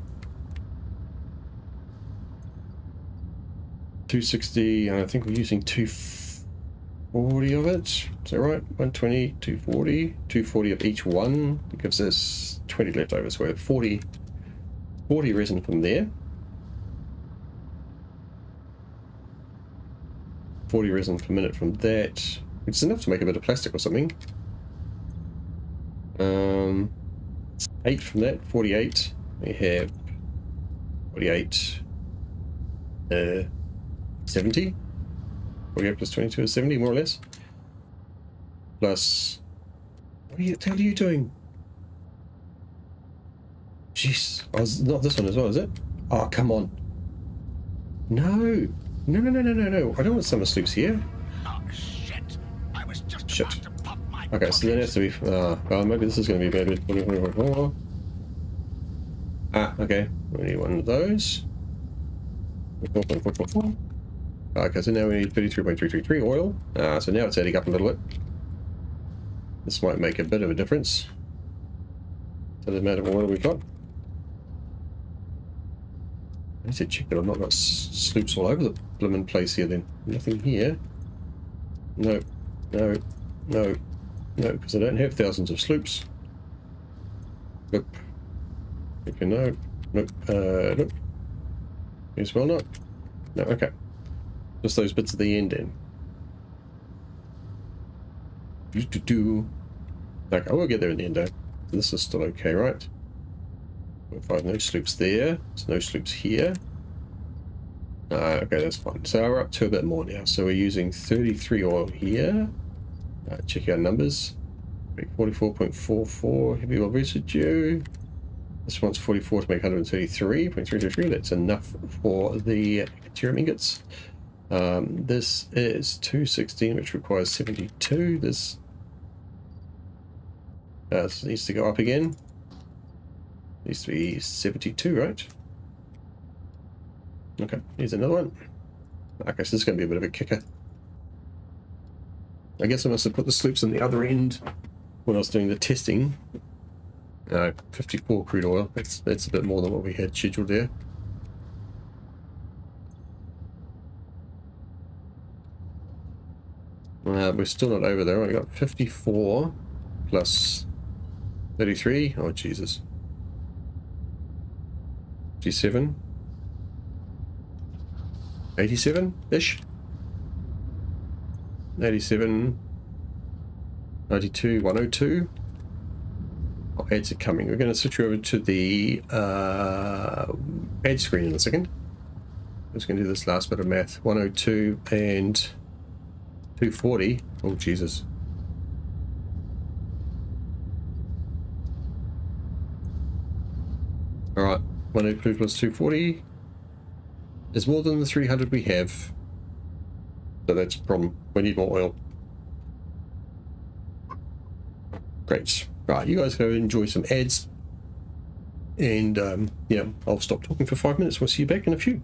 [SPEAKER 1] 260, and I think we're using 240 of it. Is that right? 120, 240, 240 of each one. It gives us 20 left over. So we have 40 resin from there. 40 resin per minute from that, which is enough to make a bit of plastic or something. 8 from that, 48. We have 48, 70. 48 plus 22 is 70, more or less. Plus, what the hell are you doing? Jeez, not this one as well, is it? Oh, come on. No. No. I don't want summer sloops here.
[SPEAKER 2] Oh, shit. I was just
[SPEAKER 1] Shit.
[SPEAKER 2] about to pop my
[SPEAKER 1] Okay, so then it has to be... well, maybe this is going to be a bad bit. Ah, okay. We need one of those. Okay, so now we need 33.333 oil. So now it's adding up a little bit. This might make a bit of a difference to the amount of oil we've got. I need to check that I've not got sloops all over the blooming place here then. Nothing here. No, because I don't have thousands of sloops. Nope. Okay, no. Nope. Nope. As well not. No, okay. Just those bits at the end then. Okay, we'll get there in the end though. This is still okay, right? We'll find no sloops there. There's no sloops here. Okay, that's fine. So we're up to a bit more now. So we're using 33 oil here. Check our numbers. 44.44 heavy oil residue. This one's 44 to make 133.333. That's enough for the bacterium ingots. This is 216, which requires 72. This needs to go up again. Needs to be 72, right? Okay, here's another one. Okay, so this is going to be a bit of a kicker. I guess I must have put the sloops on the other end when I was doing the testing. 54 crude oil. That's a bit more than what we had scheduled there. We're still not over there. I got 54 plus 33. Oh Jesus. 57. 87-ish. 87. 92. 102. Oh, ads are coming. We're going to switch over to the ad screen in a second. I'm just going to do this last bit of math. 102 and 240. Oh, Jesus. All right. 102 plus 240 is more than the 300 we have. So that's a problem. We need more oil. Great. Right, you guys go enjoy some ads. And, yeah, I'll stop talking for 5 minutes. We'll see you back in a few.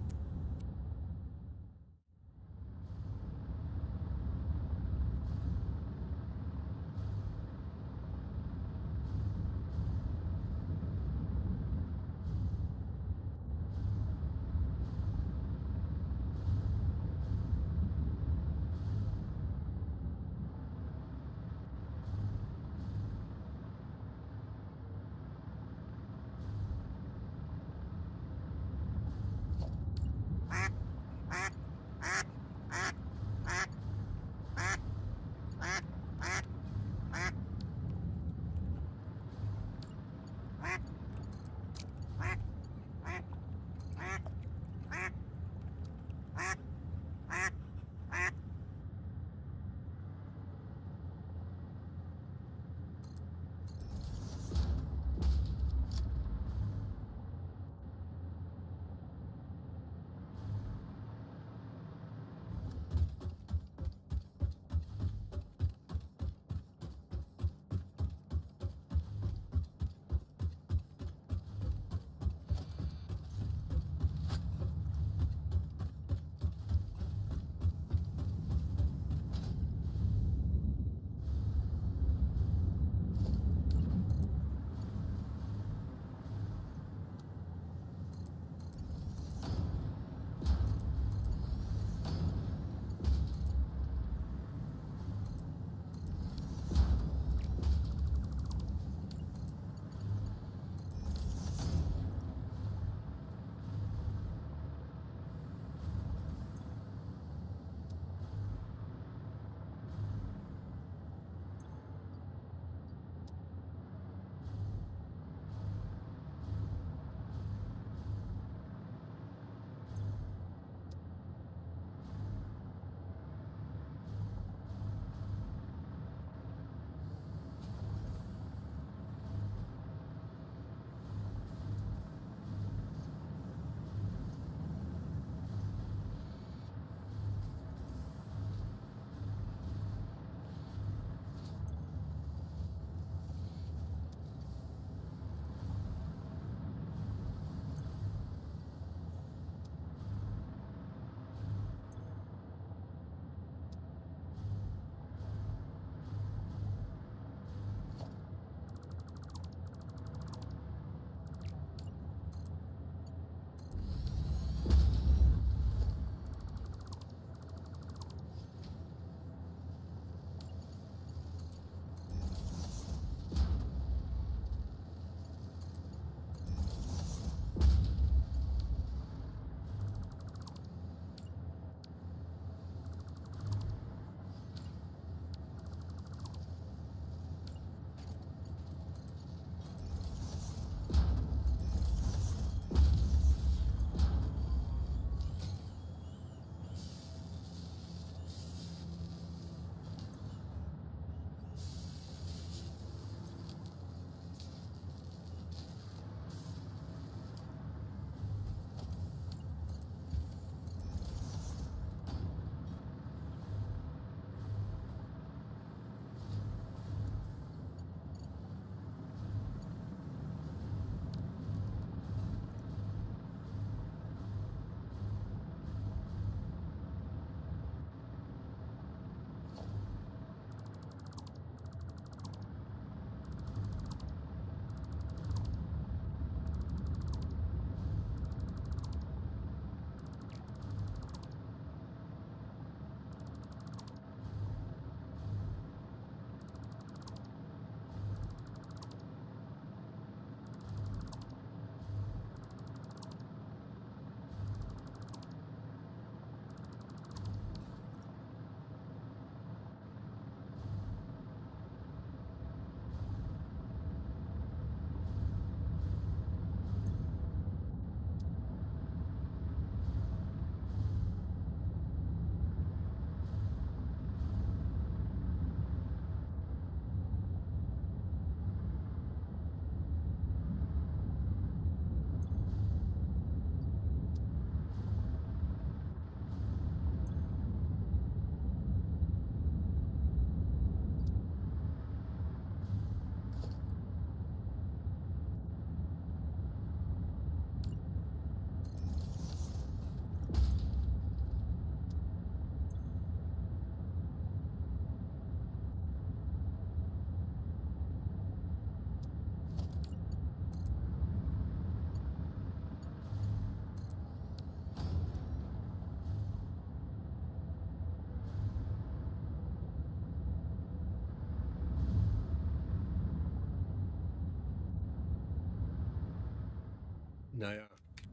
[SPEAKER 1] No.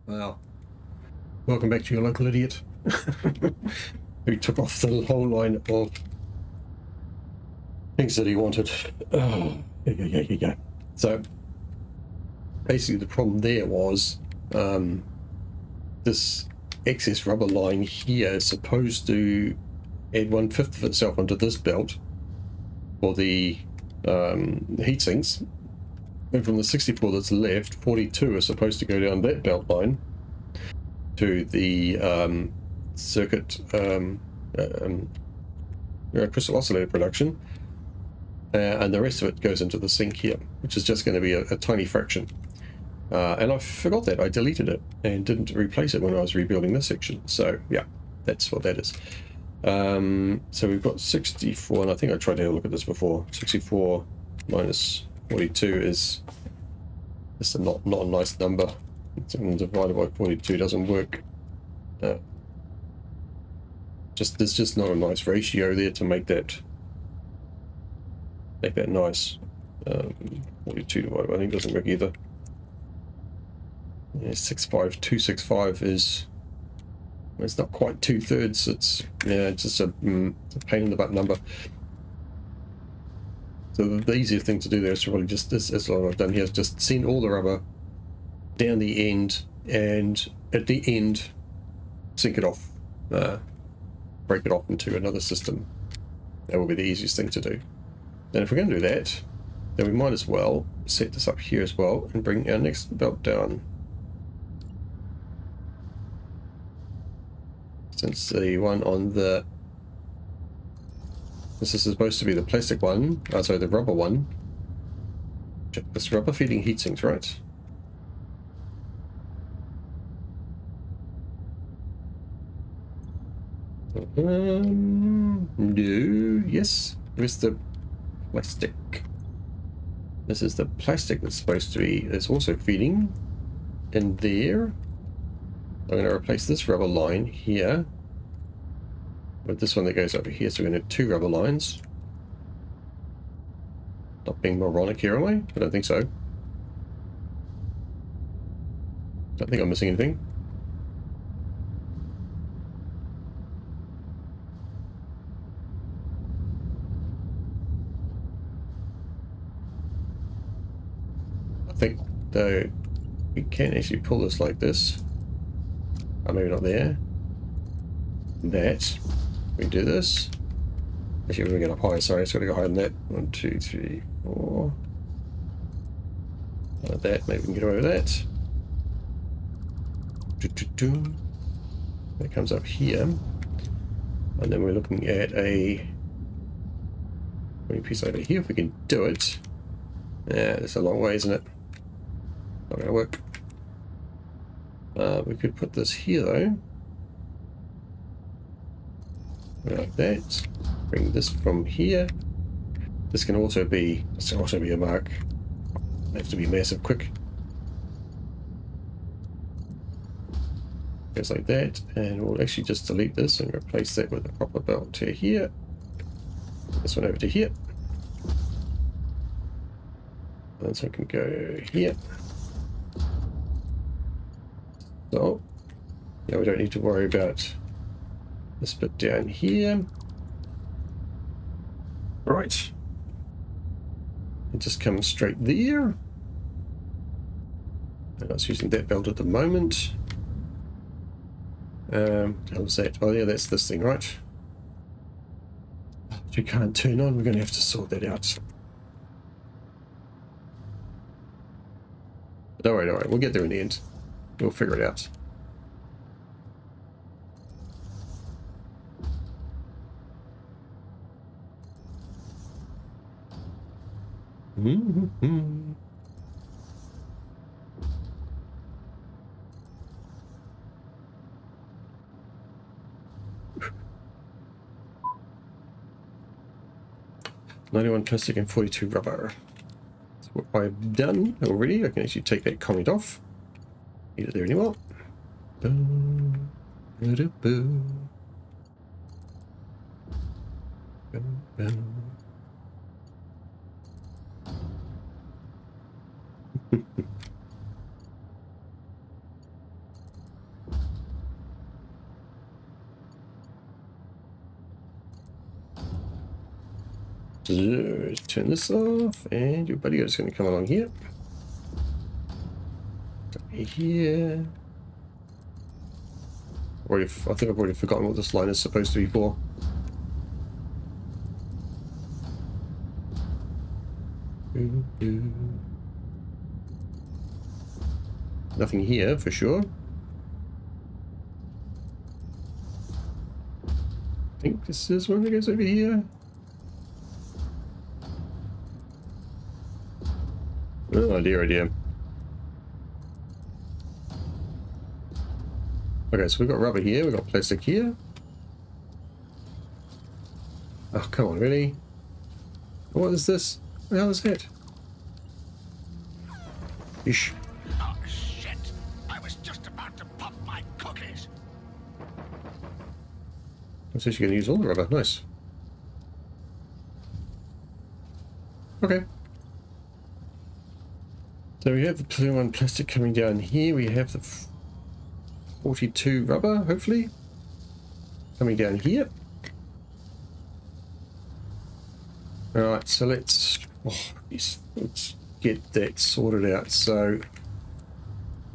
[SPEAKER 1] Well, welcome back to your local idiot who took off the whole line of things that he wanted. Oh, yeah. So basically the problem there was this excess rubber line here is supposed to add 1/5 of itself onto this belt for the heat sinks, and from the 64 that's left, 42 is supposed to go down that belt line to the circuit crystal oscillator production, and the rest of it goes into the sink here, which is just going to be a tiny fraction. And I forgot that. I deleted it and didn't replace it when I was rebuilding this section. So yeah, that's what that is. So we've got 64, and I think I tried to have a look at this before. 64 minus 42 is just not a nice number. Divided by 42 doesn't work. There's just not a nice ratio there to make that nice. 42 divided by, I think, doesn't work either. Yeah, 65265 is, it's not quite 2/3. It's just a pain in the butt number. So the easier thing to do there is to really just, as what I've done here, is just send all the rubber down the end, and at the end sink it off, break it off into another system. That will be the easiest thing to do. And if we're going to do that, then we might as well set this up here as well and bring our next belt down. Since the one on the, this is supposed to be the plastic one, sorry, the rubber one. This rubber feeding heat sinks, right? No, yes, where's the plastic? This is the plastic that's supposed to be, it's also feeding in there. I'm going to replace this rubber line here with this one that goes over here, so we're going to have 2 rubber lines. Not being moronic here, am I? I don't think so. Don't think I'm missing anything. I think, though, we can actually pull this like this. Oh, maybe not there. That. We do this. Actually, we're going to get up higher. Sorry, it's got to go higher than that. 1, 2, 3, 4. Like that. Maybe we can get away with that. That comes up here. And then we're looking at a piece over here if we can do it. Yeah, it's a long way, isn't it? Not going to work. We could put this here though. Like that. Bring this from here. This can also be a mark. It has to be massive quick. Goes like that, and we'll actually just delete this and replace that with a proper belt to here. This one over to here. And this one can go here. So, now we don't need to worry about this bit down here. Right. It just comes straight there. I'm not using that belt at the moment. How was that? Oh yeah, that's this thing, right? Which we can't turn on. We're going to have to sort that out. But don't worry. We'll get there in the end. We'll figure it out. Mm-hmm. 91 plastic and 42 rubber. That's what I've done already. I can actually take that comment off. Need it there anymore. Boom. Boom. Boom. Turn this off, and your buddy is going to come along here. Here. I think I've already forgotten what this line is supposed to be for. Nothing here for sure. I think this is one that goes over here. Oh dear, oh dear. Okay, so we've got rubber here, we've got plastic here. Oh, come on, really? What is this? What the hell is that? Ish.
[SPEAKER 2] Oh, shit. I was just about to pop my cookies.
[SPEAKER 1] Looks like you're going to use all the rubber. Nice. Okay. So we have the blue one plastic coming down here. We have the 42 rubber, hopefully, coming down here. Alright, so let's get that sorted out. So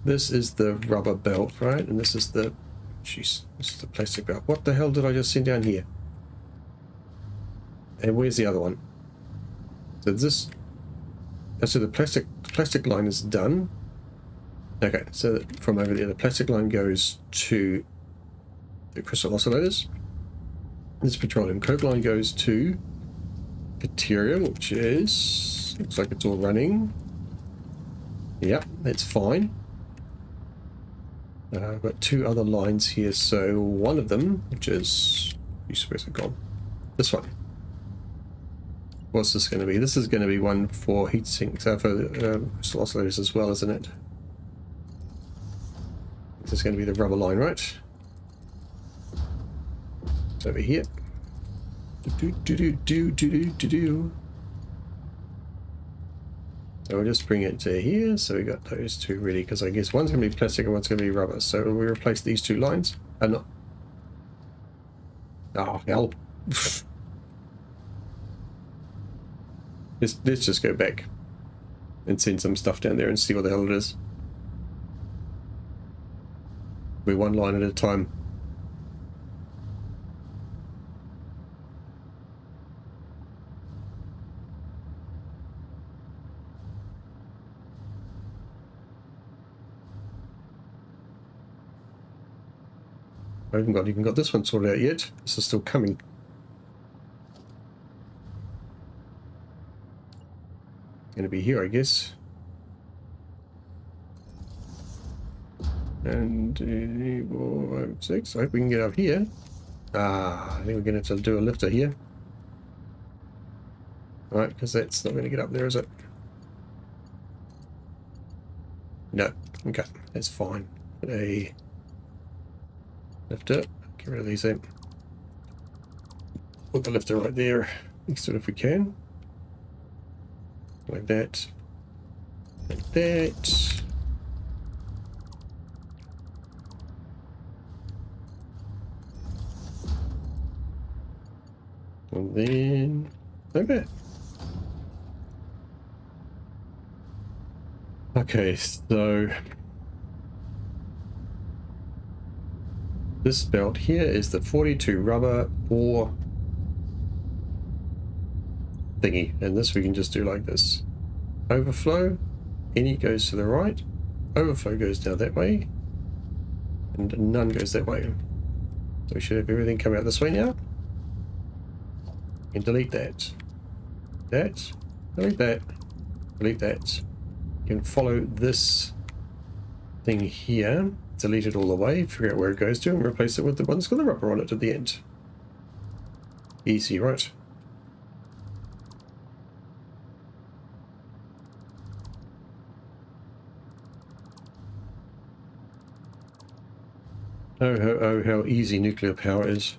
[SPEAKER 1] this is the rubber belt, right? And this is the, jeez, this is the plastic belt. What the hell did I just send down here? And where's the other one? So this, so the plastic line is done. Okay, so from over there, the plastic line goes to the crystal oscillators. This petroleum coke line goes to deuterium, which is, looks like it's all running. Yep, that's fine. I've got two other lines here, so one of them, which is, where's it gone? This one. What's this going to be? This is going to be one for heat sinks, for crystal oscillators as well, isn't it? This is going to be the rubber line, right? It's over here. So we'll just bring it to here. So we got those two ready, because I guess one's going to be plastic and one's going to be rubber. So we replace these two lines. And not. Oh hell! let's just go back and send some stuff down there and see what the hell it is. We're one line at a time. I haven't even got this one sorted out yet. This is still coming. Going to be here, I guess. And 4, 5, 6. I hope we can get up here. Ah, I think we're going to have to do a lifter here. Right, because that's not going to get up there, is it? No. Okay, that's fine. A lifter. Get rid of these then. Put the lifter right there next to it if we can. Like that. Like that. And then like that. Okay, so this belt here is the 42 rubber or thingy, and this we can just do like this. Overflow, any goes to the right, overflow goes down that way, and none goes that way. So we should have everything come out this way now. And delete that. That, delete that, delete that. You can follow this thing here, delete it all the way, figure out where it goes to, and replace it with the one that's got the rubber on it at the end. Easy, right? Oh, how easy nuclear power is.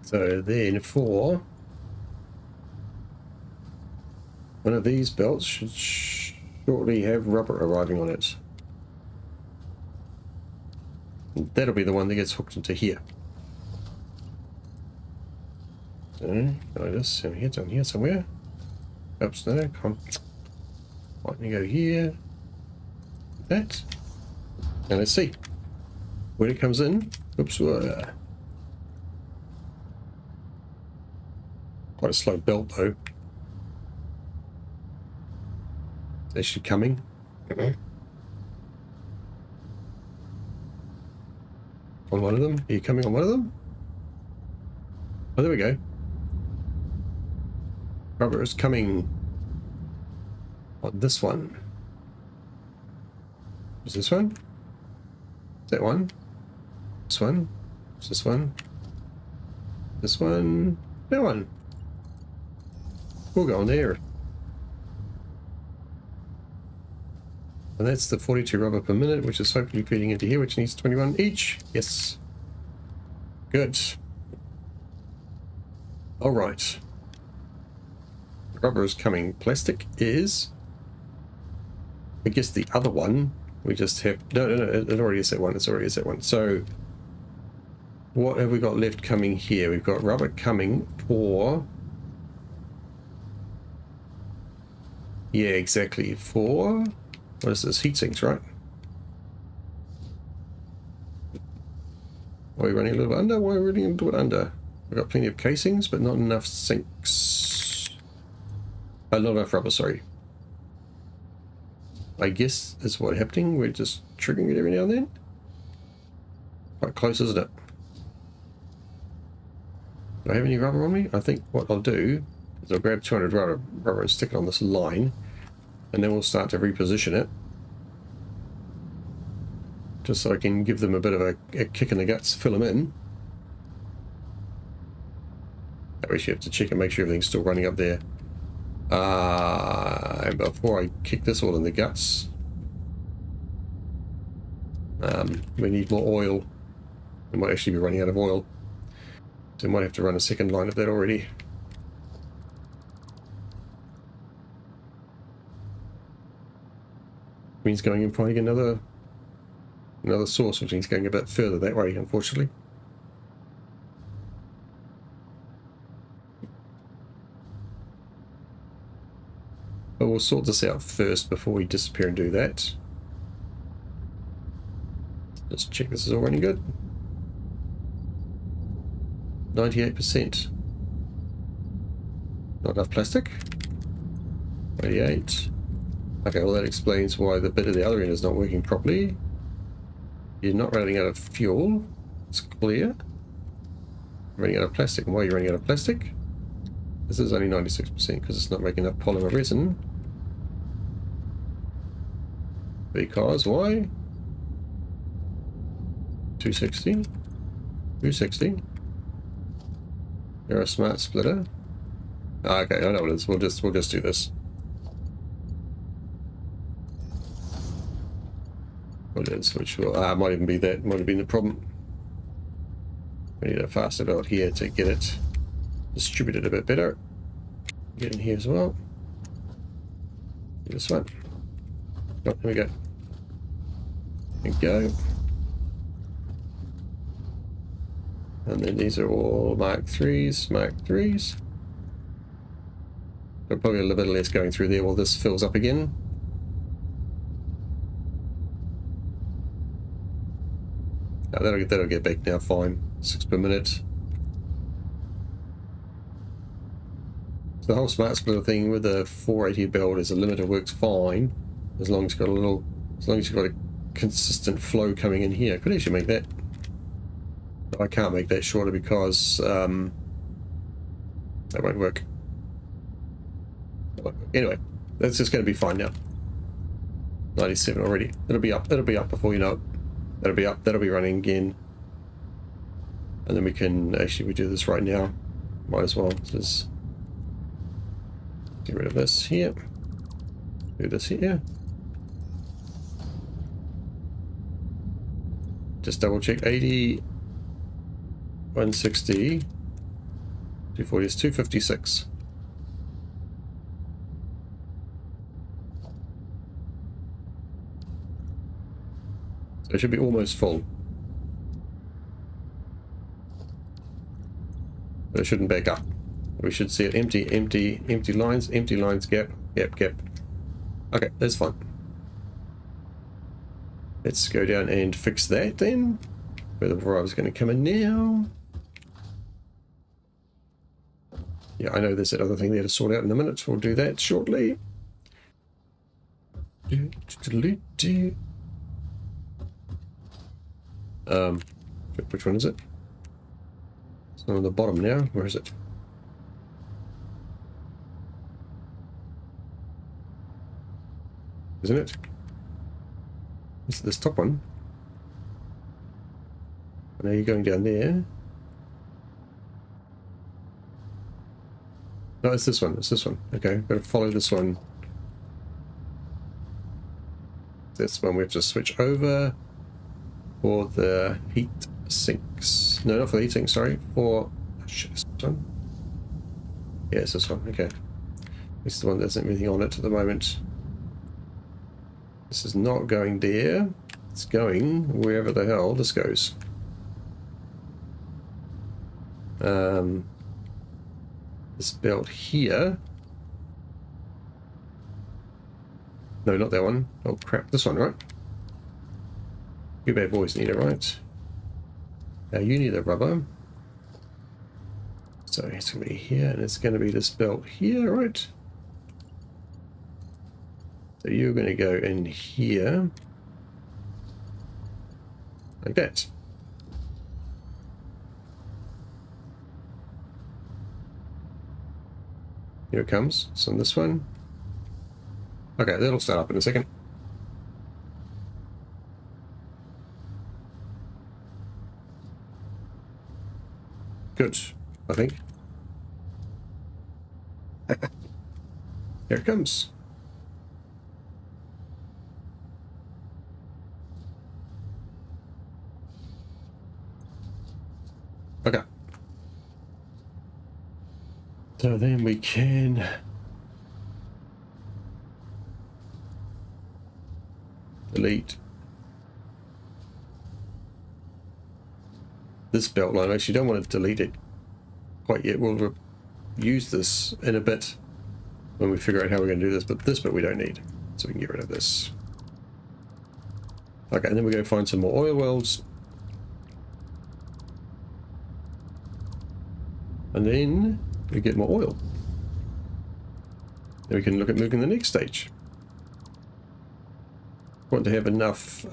[SPEAKER 1] So then for one of these belts should shortly have rubber arriving on it. And that'll be the one that gets hooked into here. So, this down here somewhere. Oops, no, come. Why don't you go here? That. And let's see. When it comes in, oops, quite a slow belt though. It's actually coming. On one of them? Are you coming on one of them? Oh, there we go. Rubber is coming on this one. Is this one? Is that one? This one? Is this one? This one? That one. We'll go on there. And that's the 42 rubber per minute, which is hopefully feeding into here, which needs 21 each. Yes. Good. All right. Rubber is coming. Plastic is, I guess, the other one. We just have, no, it already is that one. It's already is that one. So what have we got left coming here? We've got rubber coming for, yeah, exactly, for, what is this? Heat sinks, right? Are we running a little bit under? Why are we running a little bit under? We've got plenty of casings, but not enough sinks. Not enough rubber, sorry. I guess is what's happening. We're just triggering it every now and then. Quite close, isn't it? Do I have any rubber on me? I think what I'll do is I'll grab 200 rubber and stick it on this line, and then we'll start to reposition it. Just so I can give them a bit of a kick in the guts, fill them in. That way you have to check and make sure everything's still running up there. And before I kick this all in the guts, we need more oil. We might actually be running out of oil, so we might have to run a second line of that already. Means going and finding another source, which means going a bit further that way, unfortunately. But we'll sort this out first before we disappear and do that. Just check this is all running good. 98%. Not enough plastic. 88. Okay, well that explains why the bit at the other end is not working properly. You're not running out of fuel. It's clear. You're running out of plastic. And why are you running out of plastic? This is only 96% because it's not making enough polymer resin. Because why? 260. 260. You're a smart splitter. Okay, I know what it is. We'll just do this. What it is, which will might even be that, might have been the problem. We need a faster belt here to get it distributed a bit better. Get in here as well. This one. Oh, there we go. There we go. And then these are all Mark 3s, Mark 3s. So probably a little bit less going through there while this fills up again. No, that'll get back now fine. 6 per minute. The whole smart splitter thing with the 480 belt as a limiter works fine, as long as you've got a consistent flow coming in here. I could actually make that. I can't make that shorter because that won't work. Anyway, that's just going to be fine now. 97 already. It'll be up before you know it. That'll be up. That'll be running again, and then we can actually do this right now. Might as well just get rid of this here. Do this here. Just double check 80, 160, 240 is 256. So it should be almost full. But it shouldn't back up. We should see it empty, empty, empty lines, gap, gap, gap. Okay, that's fine. Let's go down and fix that then. Where the driver's going to come in now. Yeah, I know there's that other thing there to sort out in a minute. We'll do that shortly. Which one is it? It's on the bottom now. Where is it? Isn't it? Is it this top one? I know you're going down there. No, it's this one. It's this one. Okay, gotta follow this one. This one we have to switch over for the heat sinks. No, not for the heat sinks, sorry. For... Oh, shit, this one? Yeah, it's this one. Okay. This is the one that doesn't have anything on it at the moment. This is not going there. It's going wherever the hell this goes. This belt here. No, not that one. Oh crap, this one, right? You bad boys need it, right? Now you need the rubber. So it's going to be here, and it's going to be this belt here, right? So you're going to go in here. Like that. Here it comes. It's on this one. Okay, that'll start up in a second. Good, I think. Here it comes. Okay. So then we can delete this belt line. Actually, don't want to delete it quite yet. We'll use this in a bit when we figure out how we're going to do this, but this bit we don't need, so we can get rid of this. Okay, and then we go find some more oil wells. And then we get more oil. Then we can look at moving the next stage. Want to have enough,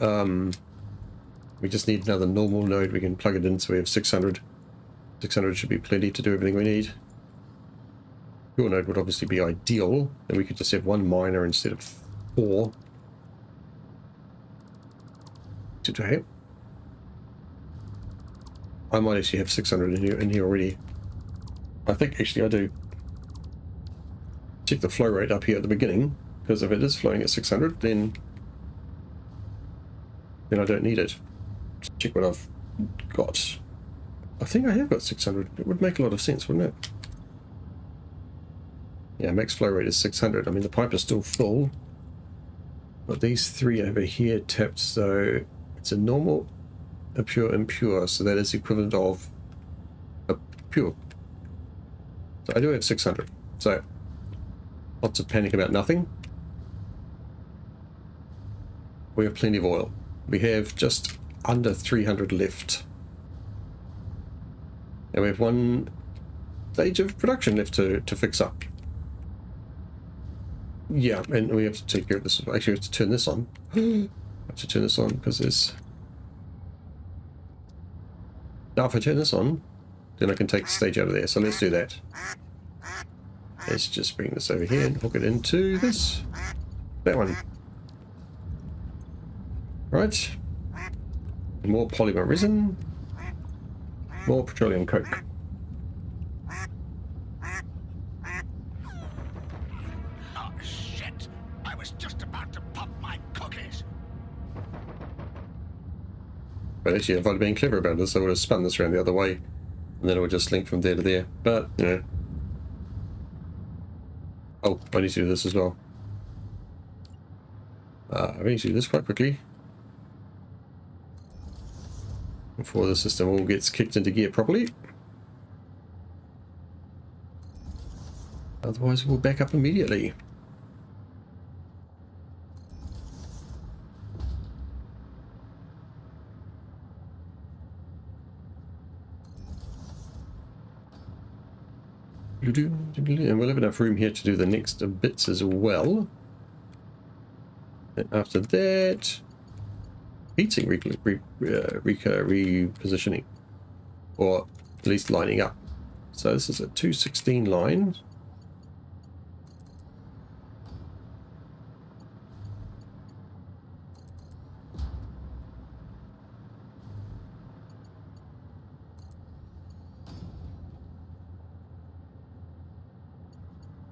[SPEAKER 1] we just need another normal node. We can plug it in so we have 600. 600 should be plenty to do everything we need. Pure node would obviously be ideal, and we could just have one miner instead of 4. To I might actually have 600 in here already. I think actually I do. Check the flow rate up here at the beginning, because if it is flowing at 600, then I don't need it. Just check what I've got. I think I have got 600. It would make a lot of sense, wouldn't it? Yeah, max flow rate is 600. I mean, the pipe is still full, but these 3 over here tapped, so it's a normal, a pure, impure, so that is the equivalent of a pure. So I do have 600. So lots of panic about nothing. We have plenty of oil. We have just under 300 left. And we have 1 stage of production left to fix up. Yeah, and we have to take care of this. Actually, we have to turn this on. I have to turn this on because there's... Now, if I turn this on, then I can take the stage out of there. So let's do that. Let's just bring this over here and hook it into this. That one. Right. More polymer resin. More petroleum coke.
[SPEAKER 2] Oh, shit. I was just about to pop my cookies.
[SPEAKER 1] But actually, if I'd been clever about this, I would have spun this around the other way. And then it will just link from there to there. But, you know. Oh, I need to do this as well. I need to do this quite quickly. Before the system all gets kicked into gear properly. Otherwise we'll back up immediately. And we'll have enough room here to do the next bits as well. And after that, heating repositioning, or at least lining up. So this is a 216 line.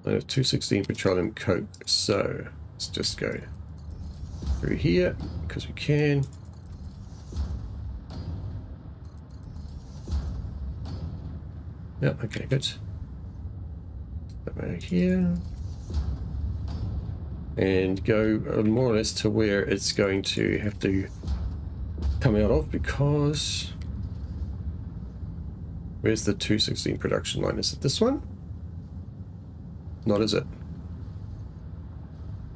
[SPEAKER 1] I have 216 petroleum coke, so let's just go through here because we can. Yeah, okay, good. Right here. And go more or less to where it's going to have to come out of, because where's the 216 production line? Is it this one? Not, is it?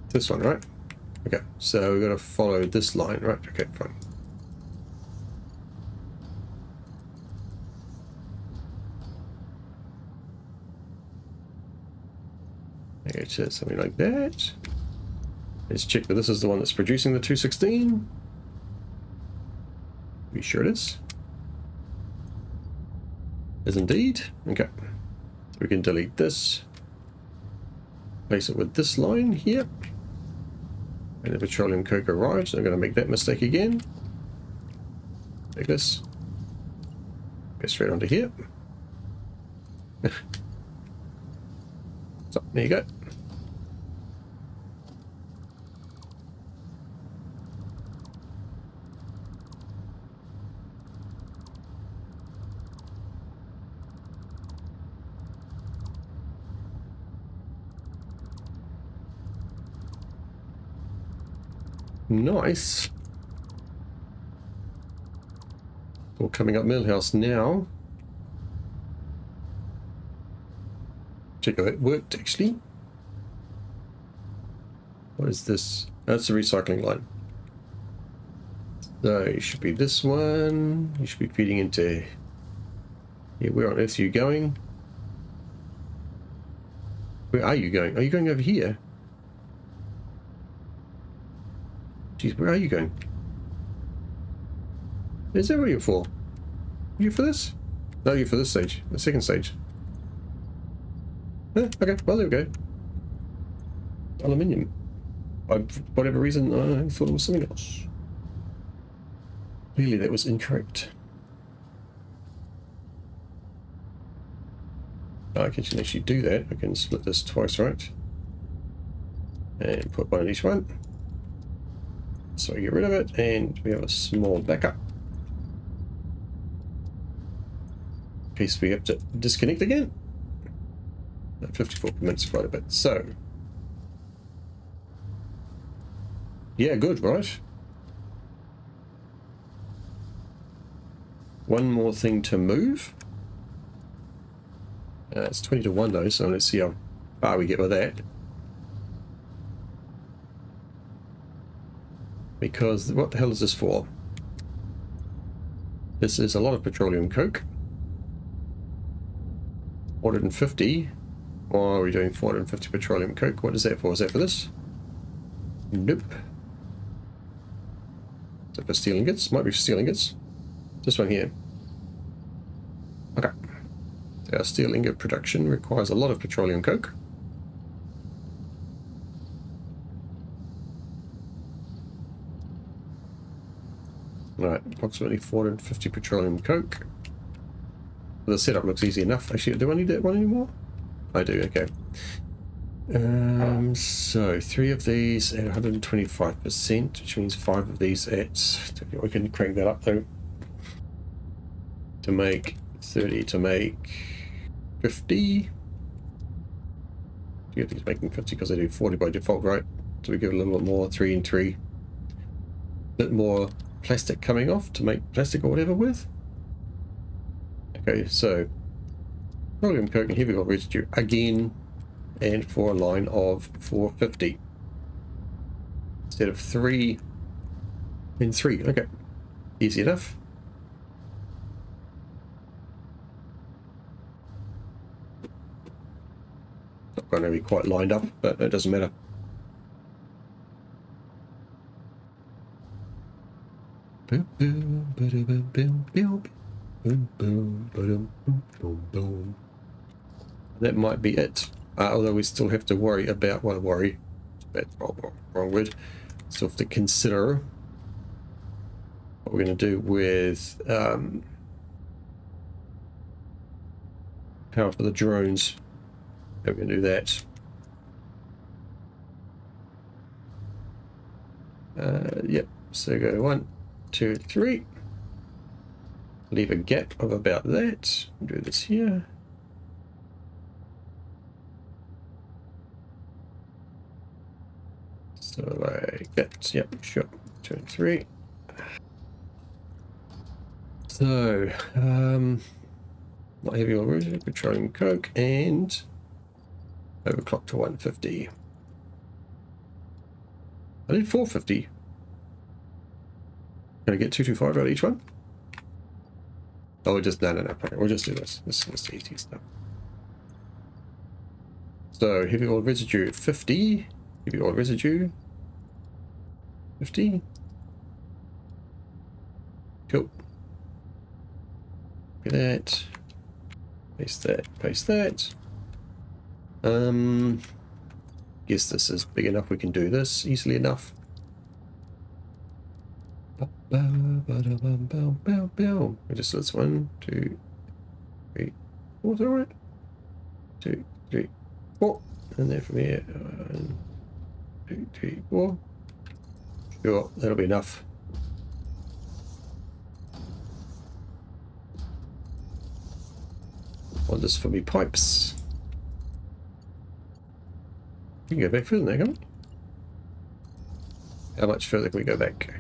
[SPEAKER 1] This one, right? Okay, so we've got to follow this line, right? Okay, fine. Okay, so something like that. Let's check that this is the one that's producing the 216. Be sure it is. Is indeed. Okay. So we can delete this. Place it with this line here. And the petroleum coke arrives. I'm going to make that mistake again. Take this. Go straight onto here. So, there you go. Nice. All coming up Millhouse now. Check how that worked actually. What is this? That's a recycling line. So it should be this one. You should be feeding into. Yeah, where on earth are you going? Where are you going? Are you going over here? Jeez, where are you going? Is that what you're for? You for this? No, you're for this stage. The second stage. Okay, well, there we go. Aluminium. For whatever reason, I thought it was something else. Clearly, that was incorrect. I can actually do that. I can split this twice, right? And put one in each one. So I get rid of it, and we have a small backup. In case we have to disconnect again. 54 minutes, quite a bit. So, yeah, good, right? One more thing to move. It's 20 to 1 though, so let's see how far we get with that. Because what the hell is this for? This is a lot of petroleum coke. 450. Why are we doing 450 petroleum coke? What is that for? Is that for this? Nope. Is that for steel ingots? Might be for steel ingots. This one here. Okay. So our steel ingot production requires a lot of petroleum coke. Right, approximately 450 petroleum coke. The setup looks easy enough. Actually, do I need that one anymore? I do, okay. So 3 of these at 125%, which means 5 of these at... We can crank that up though. To make 30 to make 50. You think it's making 50 because they do 40 by default, right? So we give it a little bit more, 3 and 3. Bit more plastic coming off to make plastic or whatever with. Okay, so petroleum coke and heavy oil residue again, and for a line of 450 instead of 3 and 3. Okay, easy enough. Not going to be quite lined up, but it doesn't matter. Boom, boom, boom, boom, boom, boom, boom, boom, boom, boom, boom. That might be it. Although we still have to worry about, well, worry, that's wrong word. Still have to consider what we're going to do with power for the drones. How we're going to do that. Yep, so go 1, 2, 3. Leave a gap of about that. Do this here. So like that. Yep, sure. 2 and 3. So, not heavy oil residue, petroleum coke, and overclock to 150. I did 450. Can I get 225 out of each one? Oh, we just, no. Okay, we'll just do this. This is the easy stuff. So, heavy oil residue 50. Heavy oil residue 50. Cool. Look at that. Paste that. Paste that. Guess this is big enough. We can do this easily enough. Just this 1, 2, 3, 4. Is that right? 2, 3, 4. And then from here, 1, 2, 3, 4. Sure, that'll be enough. Want this for me pipes. We can go back further than that, can't we? How much further can we go back?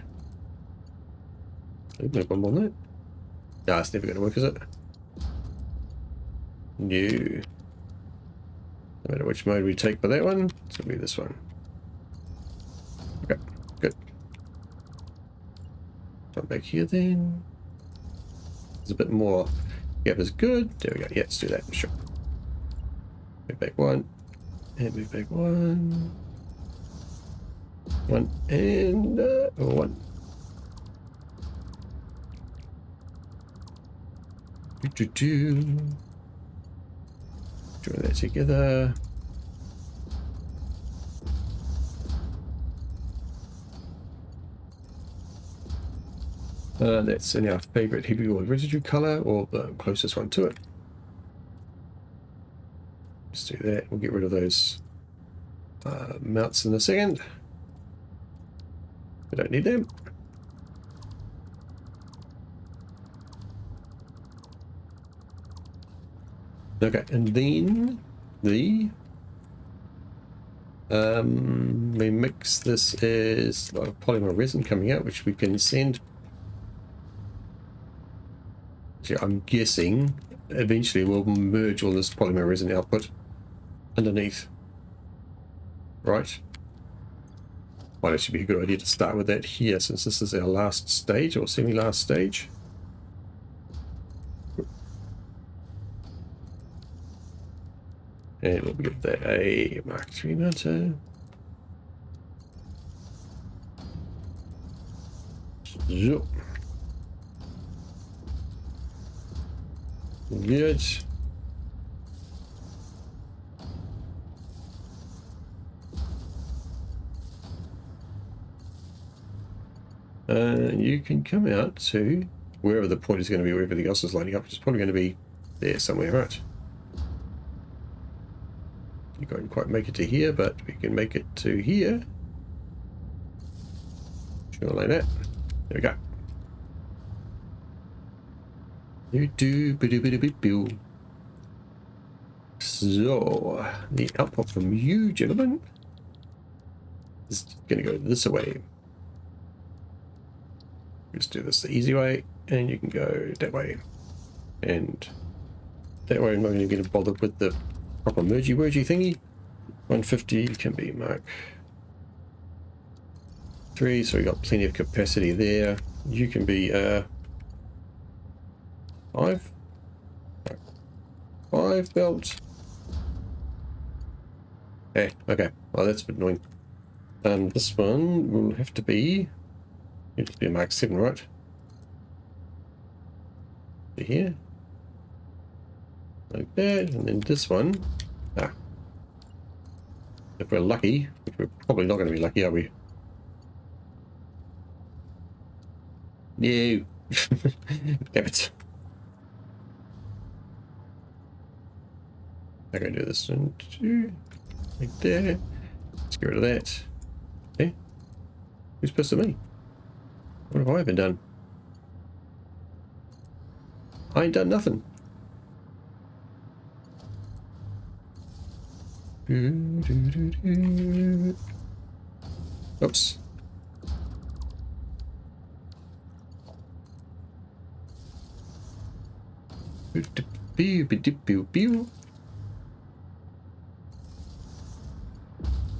[SPEAKER 1] No one more than that. No, it's never going to work, is it? No. No matter which mode we take for that one, so it'll be this one. Okay, good. Come back here then. There's a bit more. Gap is good. There we go. Yeah, let's do that. Sure. Move back 1. And move back 1. 1 and 1. Join that together. That's in our favorite heavy oil residue color, or the closest one to it. Let's do that. We'll get rid of those mounts in a second. We don't need them. Okay, and then the we mix this as a polymer resin coming out, which we can send. So I'm guessing eventually we'll merge all this polymer resin output underneath, right? Might actually be a good idea to start with that here, since this is our last stage or semi-last stage. And we'll give that a Mark III mounter. Zo. Good. You can come out to wherever the point is going to be, where everything else is lining up. It's probably going to be there somewhere, right? You can't quite make it to here, but we can make it to here. Sure, like that. There we go. So, the output from you, gentlemen, is going to go this way. Just do this the easy way, and you can go that way. And that way I'm not going to bother with the proper mergy-wergy thingy. 150 can be Mark 3, so we got plenty of capacity there. You can be 5 belt. Okay, well that's a bit annoying. This one will have to be, it'll be a Mark 7, right? Here, like that, and then this one, if we're lucky, which we're probably not going to be lucky, are we? No. Damn it. I'm going to do this one, two, like that. Let's get rid of that. Okay. Who's pissed at me? What have I even done? I ain't done nothing. Oops.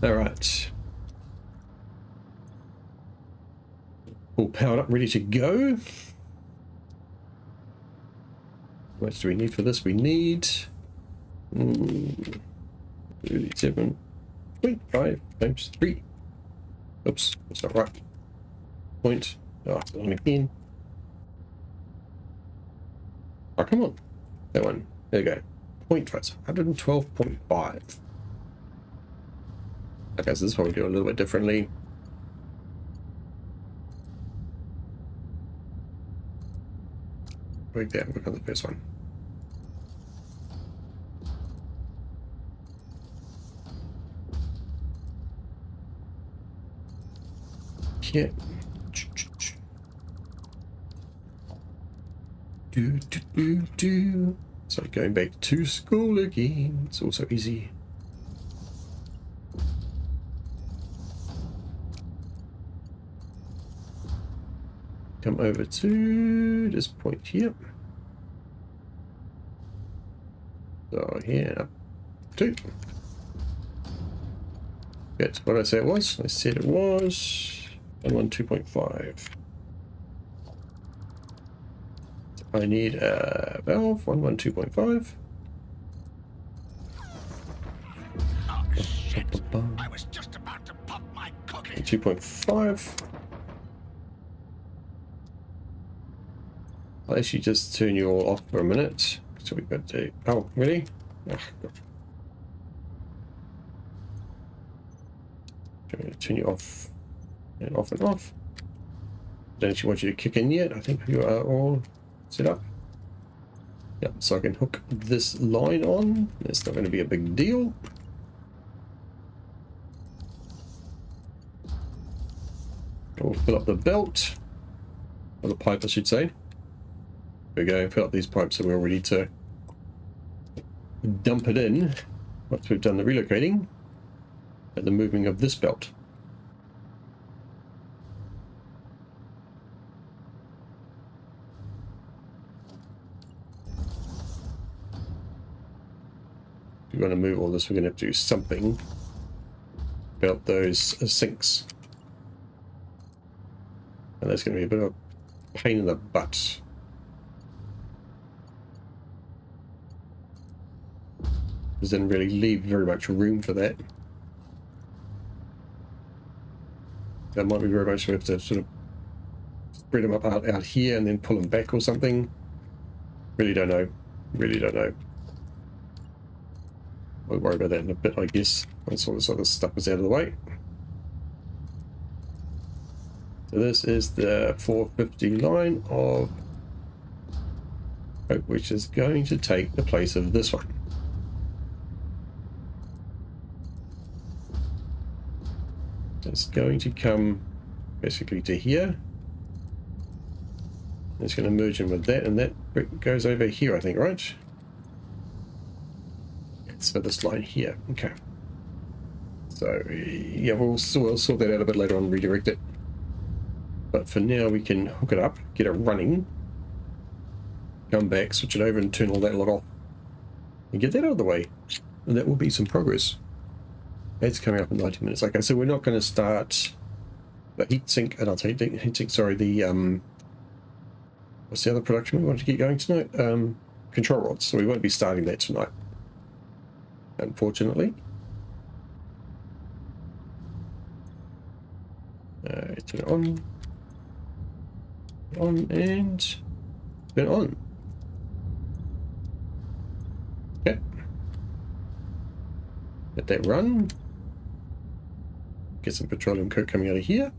[SPEAKER 1] All right. All powered up, ready to go. How much do we need for this? We need 37.5 times 3. Oops, that's not right. Point. Oh, it's on again. Oh, come on. That one. There you go. 112.5. Okay, so this one we do a little bit differently. Break that, work on the first one. Yeah. So going back to school again. It's also easy. Come over to this point here. So here, up 2. That's what I said it was. I said it was 112.5. I need a valve, 112.5.
[SPEAKER 2] Oh, shit. I was just about to pop my cookie.
[SPEAKER 1] 2.5. I'll actually just turn you all off for a minute. So we've got to. Oh, really? Oh, God. I'm going to turn you off and off and off. Don't actually want you to kick in yet. I think you are all set up. Yep, so I can hook this line on. It's not going to be a big deal. We'll fill up the belt, or the pipe I should say. There we go, fill up these pipes so we're ready to dump it in once we've done the relocating and the moving of this belt. If we want to move all this, we're going to have to do something about those sinks. And that's going to be a bit of a pain in the butt. Doesn't really leave very much room for that. That might be very much we have to sort of spread them up out here and then pull them back or something. Really don't know. Really don't know. We'll worry about that in a bit, I guess, once all this other stuff is out of the way. So this is the 450 line of Hope, which is going to take the place of this one. It's going to come basically to here. It's going to merge in with that, and that brick goes over here, I think, right? It's for this line here. Okay. So, yeah, we'll sort that out a bit later on, redirect it. But for now, we can hook it up, get it running, come back, switch it over, and turn all that lot off. And get that out of the way. And that will be some progress. It's coming up in 90 minutes. Okay, so we're not going to start the heatsink, and I'll say heatsink, sorry, the, what's the other production we want to get going tonight? Control rods. So we won't be starting that tonight, unfortunately. Turn it on, and turn it on. Okay. Let that run. Get some petroleum coke coming out of here.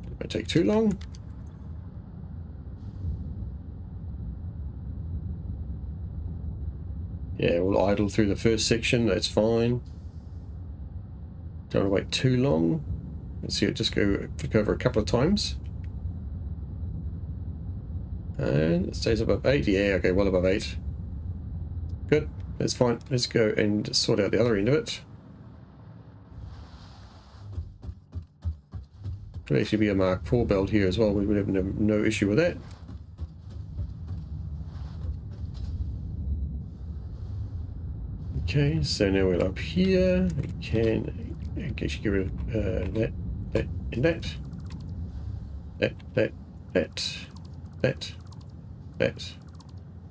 [SPEAKER 1] It won't take too long. Yeah, we'll idle through the first section, that's fine. Don't want to wait too long. Let's see it just go flick over a couple of times. And it stays above 8. Yeah, okay, well above 8. Good, that's fine. Let's go and sort out the other end of it. Could actually be a Mark IV belt here as well. We would have no issue with that. Okay, so now we're up here. We can actually get rid of that, and that.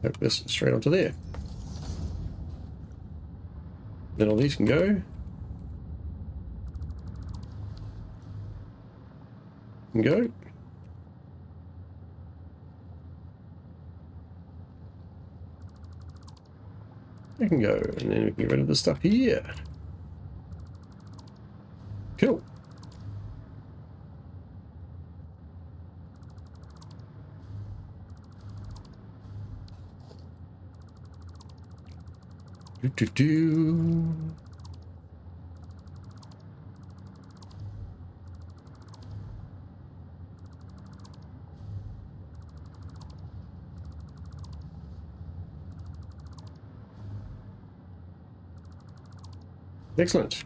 [SPEAKER 1] Hook this straight onto there. Then all these can go. And go. They can go, and then we can get rid of the stuff here. Cool. Do. Excellent.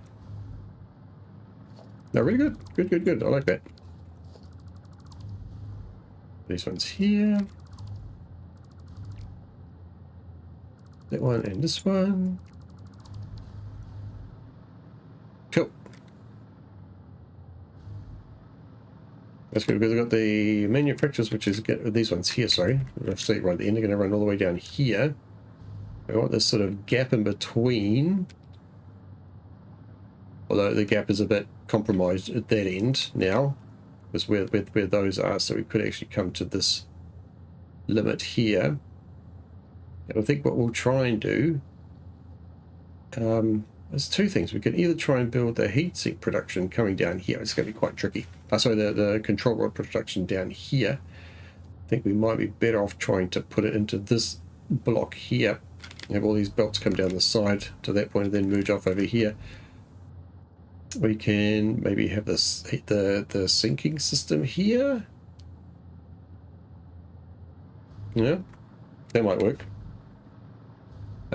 [SPEAKER 1] No, really good. Good. I like that. These ones here. That one and this one. Cool. That's good because I've got the manufacturers, which is these ones here, sorry. I'll say it right at the end. They're going to run all the way down here. I want this sort of gap in between. Although the gap is a bit compromised at that end now, because where those are, so we could actually come to this limit here. And I think what we'll try and do, there's two things. We can either try and build the heatsink production coming down here. It's going to be quite tricky. Sorry, the control rod production down here. I think we might be better off trying to put it into this block here. Have all these belts come down the side to that point and then merge off over here. We can maybe have this the sinking system here. Yeah, that might work.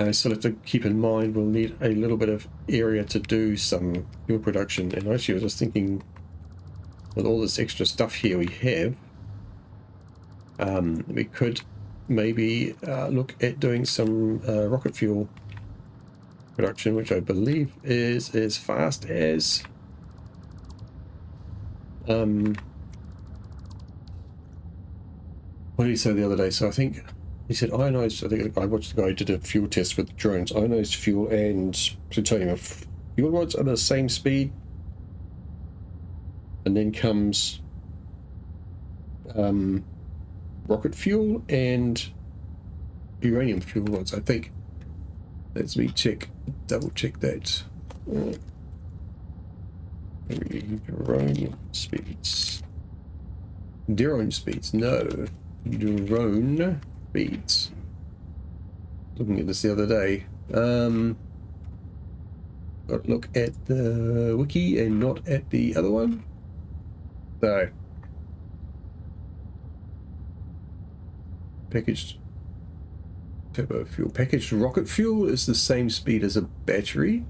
[SPEAKER 1] Still have to keep in mind we'll need a little bit of area to do some fuel production. And actually I was just thinking, with all this extra stuff here we have, we could maybe look at doing some rocket fuel production, which I believe is as fast as what did he say the other day? So I think he said ionized. I think I watched the guy who did a fuel test with drones. Ionized fuel and plutonium fuel rods are the same speed, and then comes rocket fuel and uranium fuel rods, I think. Let's me double check that. Drone speeds. Drone speeds, no. Drone speeds. Looking at this the other day. Got to look at the wiki and not at the other one. So, Packaged turbo fuel. Packaged rocket fuel is the same speed as a battery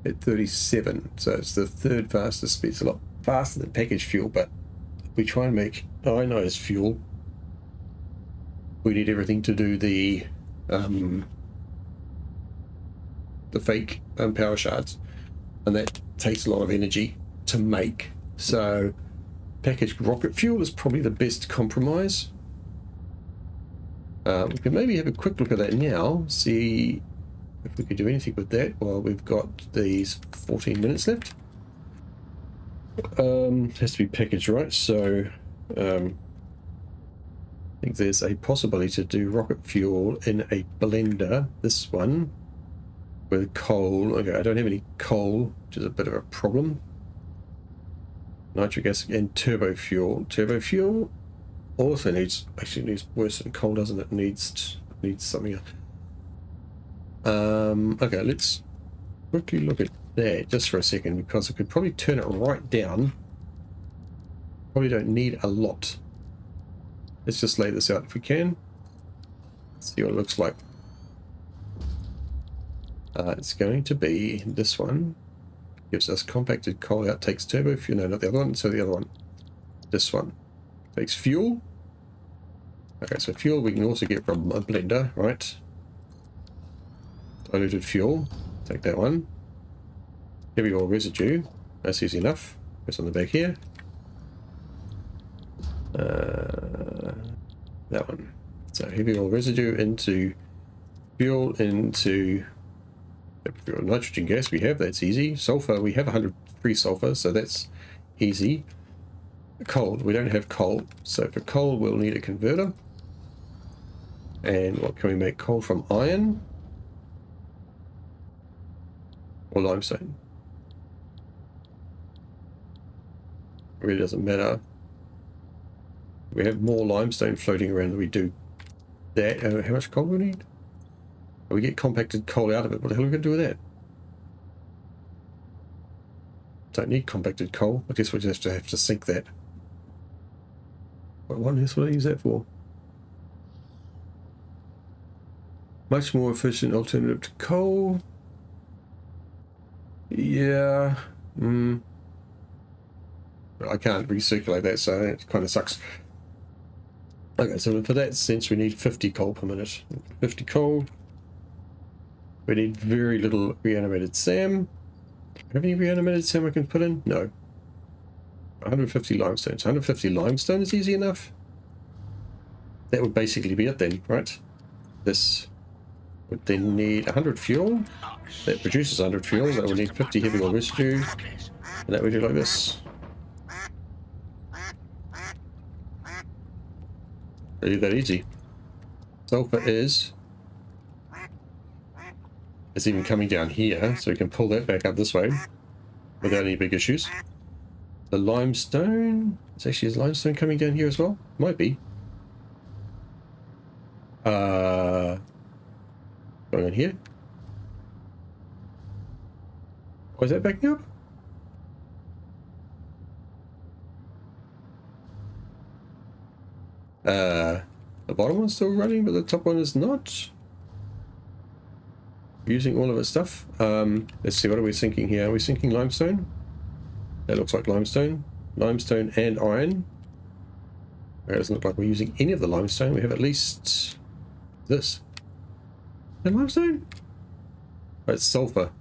[SPEAKER 1] at 37, so it's the third fastest speed. It's a lot faster than packaged fuel, but if we try and make ionized fuel, we need everything to do the fake power shards, and that takes a lot of energy to make. So packaged rocket fuel is probably the best compromise. We can maybe have a quick look at that now, see if we could do anything with that while we've got these 14 minutes left. Has to be packaged right, so I think there's a possibility to do rocket fuel in a blender. This one with coal. Okay, I don't have any coal, which is a bit of a problem. Nitric acid and turbo fuel. Turbo fuel also needs worse than coal, doesn't it? Needs something else. Okay, let's quickly look at that just for a second, because I could probably turn it right down. Probably don't need a lot. Let's just lay this out if we can. See what it looks like. It's going to be this one. Gives us compacted coal out, takes turbo fuel. No, not the other one. So the other one. This one takes fuel. Okay, so fuel we can also get from a blender, right? Diluted fuel. Take that one. Heavy oil residue. That's easy enough. Goes on the back here. That one. So heavy oil residue into fuel, into nitrogen gas we have, that's easy. Sulfur, we have 100 free sulfur, so that's easy. Coal, we don't have coal, so for coal we'll need a converter. And what can we make coal from? Iron or limestone? It really doesn't matter. We have more limestone floating around than we do that. How much coal do we need? We get compacted coal out of it. What the hell are we going to do with that? Don't need compacted coal. I guess we just have to sink that. What on earth will I use that for? Much more efficient alternative to coal. Yeah. I can't recirculate that, so it kind of sucks. Okay, so for that sense we need 50 coal per minute. 50 coal. We need very little reanimated SAM. Have any reanimated SAM I can put in? No. 150 limestone. So 150 limestone is easy enough. That would basically be it then, right? This would then need 100 fuel. That produces 100 fuel. That would need 50 heavy oil residue. And that would do like this. Really that easy. Sulfur is... It's even coming down here, so we can pull that back up this way without any big issues. The limestone... It's actually, is limestone coming down here as well? Might be. Going on here. Oh, is that backing up? The bottom one's still running, but the top one is not. Using all of its stuff. Let's see, what are we sinking here? Are we sinking limestone? That looks like limestone. Limestone and iron. It doesn't look like we're using any of the limestone. We have at least this. The limestone? Oh, it's sulfur.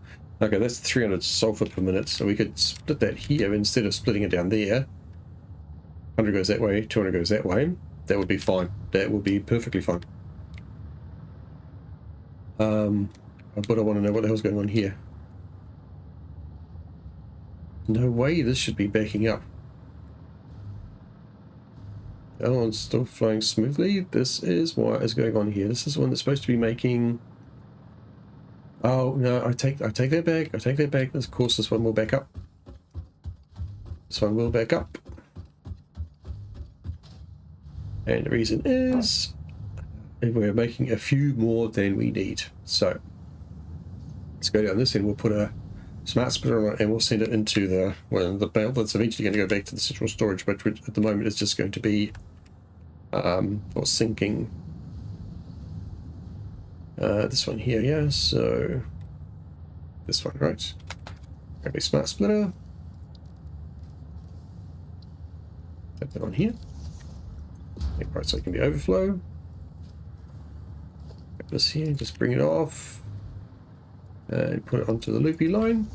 [SPEAKER 1] Okay, that's 300 sulfur per minute, so we could split that here instead of splitting it down there. 100 goes that way, 200 goes that way. That would be fine. That would be perfectly fine. But I want to know what the hell's going on here. No way this should be backing up. The other one's still flowing smoothly. This is what is going on here. This is the one that's supposed to be making... Oh, no, I take that back. I take that back. Of course, this one will back up. This one will back up. And the reason is we're making a few more than we need. So let's go down this end. We'll put a smart splitter on it and we'll send it into the bale that's eventually going to go back to the central storage, but at the moment it's just going to be or sinking. This one here, yeah, so this one, right? Grab a smart splitter. Tap that on here. Right, so it can be overflow. Grab this here, just bring it off. And put it onto the loopy line.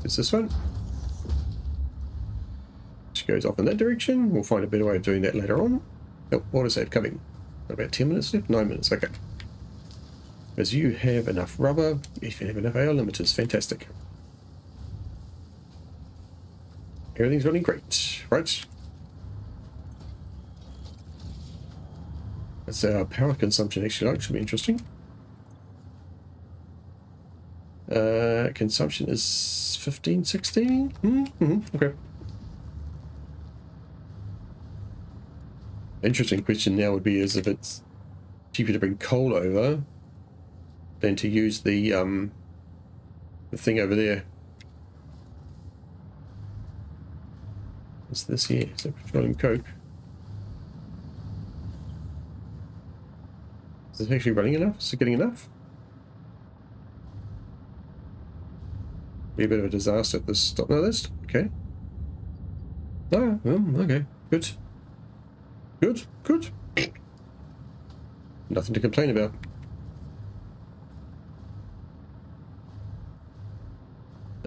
[SPEAKER 1] It's this one. Which goes off in that direction. We'll find a better way of doing that later on. Oh, autosave coming. About 10 minutes left? 9 minutes, okay. As you have enough rubber, if you have enough air limiters, fantastic. Everything's running great, right? That's our power consumption actually, that should be interesting. Consumption is 15, 16? Okay. Interesting question now would be is if it's cheaper to bring coal over than to use the thing over there. What's this here? Is that petroleum coke? Is it actually running enough? Is it getting enough? Be a bit of a disaster if this stop. No, that's okay. Oh, okay. Good. Good. Good. Nothing to complain about.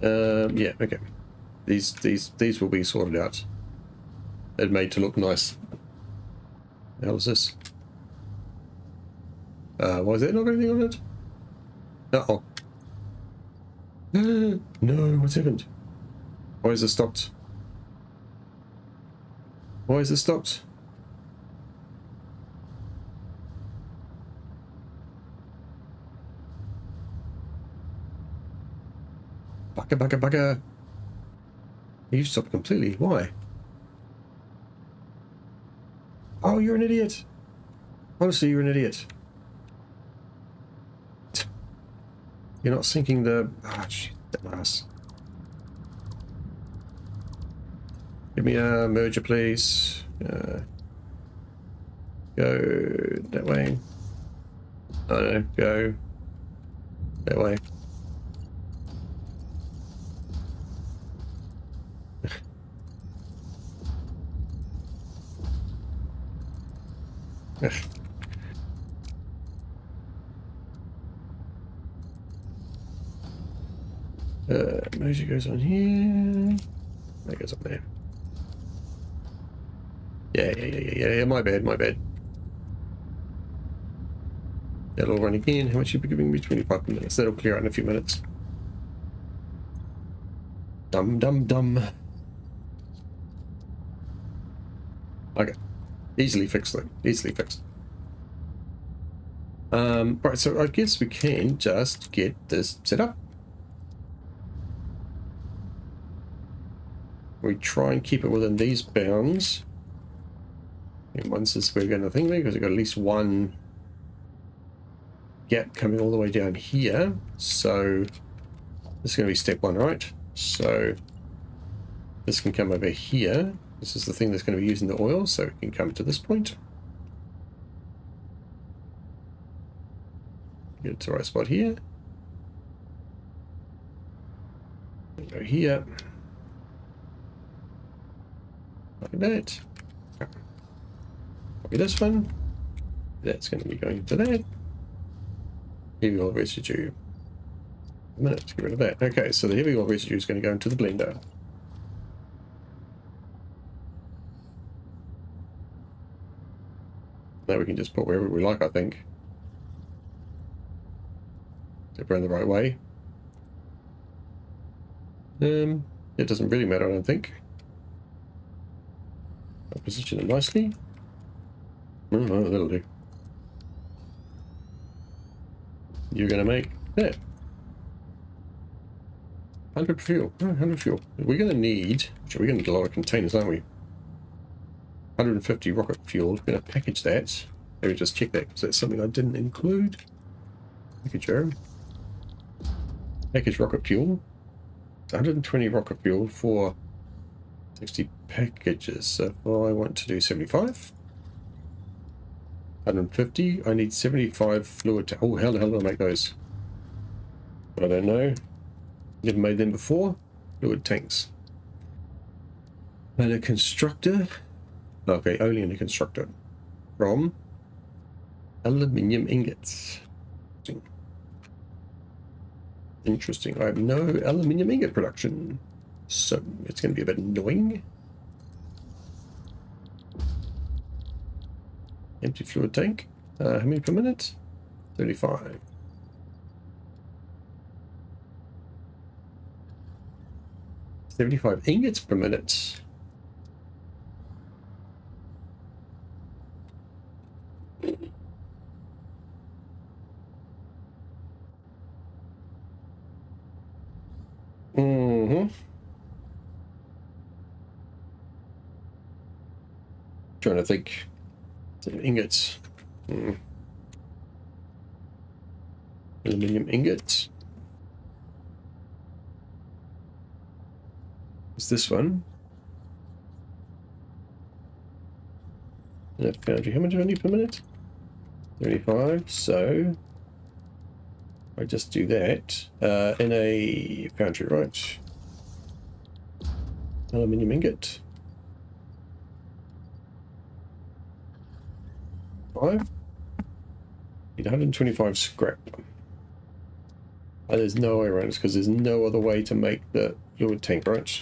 [SPEAKER 1] Yeah, okay. These will be sorted out. They're made to look nice. How is this? Why is there not anything on it? Uh-oh. No, what's happened? Why is this stopped? Why is this stopped? Bugger. You stopped completely. Why? Oh, you're an idiot. Honestly, you're an idiot. You're not syncing the... Ah, shit, dumbass. Give me a merger, please. Go that way. Oh, no, go that way. Merger goes on here. That goes up there. Yeah, my bad. That'll run again. How much are you giving me? 25 minutes. That'll clear out in a few minutes. Dumb. Okay. Easily fixed though. Easily fixed. Right, so I guess we can just get this set up. We try and keep it within these bounds. And once this we're going to think because we've got at least one gap coming all the way down here. So this is going to be step one, right? So this can come over here. This is the thing that's going to be using the oil, so it can come to this point. Get it to the right spot here. Go here. Like that. Copy this one. That's going to be going to that. Heavy oil residue. A minute to get rid of that. Okay, so the heavy oil residue is going to go into the blender. Now we can just put wherever we like, I think. If we're in the right way. It doesn't really matter, I don't think. I'll position it nicely. Oh, that'll do. You're going to make that. 100 fuel. Oh, 100 fuel. We're going to need a lot of containers, aren't we? 150 rocket fuel. We're going to package that. Maybe just check that because that's something I didn't include. Thank you, Jerome. Package rocket fuel. 120 rocket fuel for 60 packages. So if I want to do 75. 150. I need 75 fluid. Oh, how the hell do I make those? I don't know. Never made them before. Fluid tanks. And a constructor. Okay, only in a constructor. From aluminium ingots. Interesting. I have no aluminium ingot production, so it's going to be a bit annoying. Empty fluid tank. How many per minute? 35. $75 ingots per minute. Trying to think. Ingots. Aluminium ingots. Is this one? That foundry. How much do I need per minute? 35. So I just do that in a foundry, right? Aluminium ingot. 5. Need 125 scrap. There's no way around this because there's no other way to make the fluid tank, right?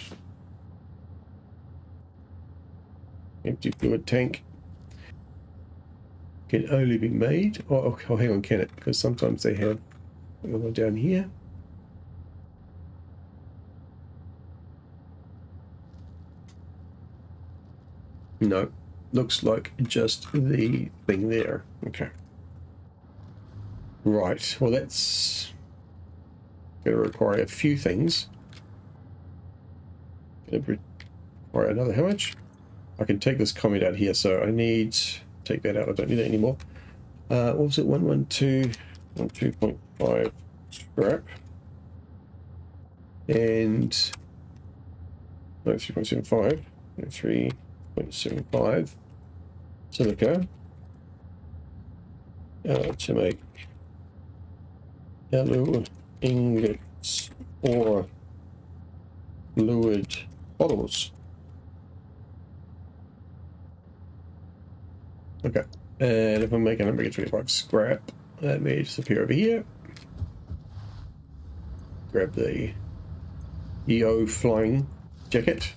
[SPEAKER 1] Empty fluid tank can only be made. Oh, hang on, can it? Because sometimes they have one down here. No, looks like just the thing there. Okay. Right. Well, that's going to require a few things. Going to require another. How much? I can take this comment out here, so I need take that out. I don't need that anymore. What was it? 112, 12.5 scrap, and no 3.75, no 3.75 silica to make yellow ingots or fluid bottles. Okay, and if I'm making 125 scrap, let me disappear over here. Grab the EO flying jacket.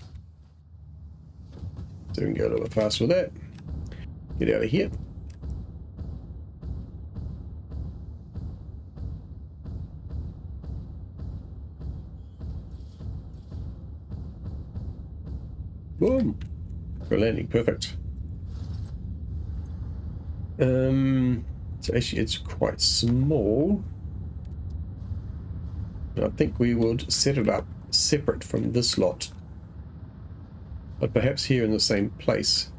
[SPEAKER 1] So we can go a little bit faster with that. Get out of here. Boom. For landing, perfect. So actually it's quite small. I think we would set it up separate from this lot, but perhaps here in the same place.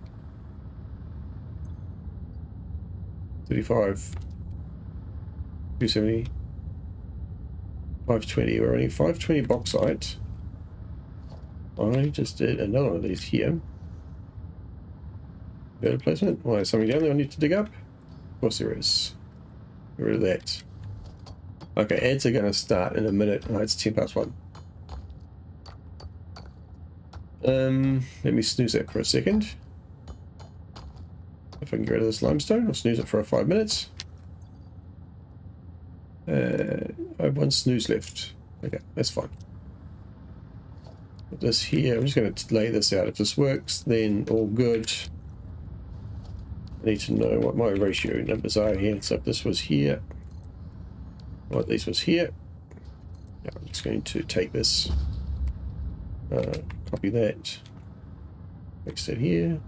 [SPEAKER 1] 35, 270, 520. We're only 520 bauxite. I just did another one of these here. Better placement. Why, is something down there I need to dig up? Of course there is. Get rid of that. Okay, ads are going to start in a minute. Oh, it's 10 past 1. Let me snooze that for a second. If I can get rid of this limestone, I'll snooze it for 5 minutes. I have 1 snooze left. Okay, that's fine. Put this here. I'm just going to lay this out. If this works, then all good. I need to know what my ratio numbers are here. So if this was here, what this was here. Yeah, I'm just going to take this, copy that, paste it here.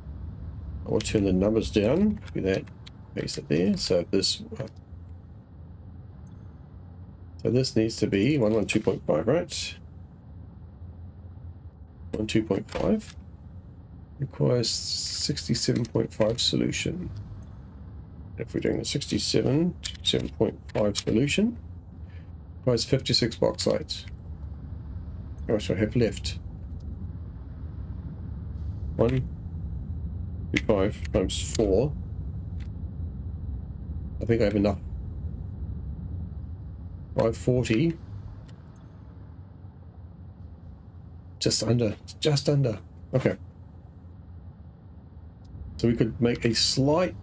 [SPEAKER 1] I will turn the numbers down, copy that, paste it there. So this, so this needs to be 112.5, right? 12.5 requires 67.5 solution. If we're doing the 67.5 solution, requires 56 bauxite. How much do I have left? 125 times 4 I think I have enough. 540. Just under. Just under. Okay. So we could make a slight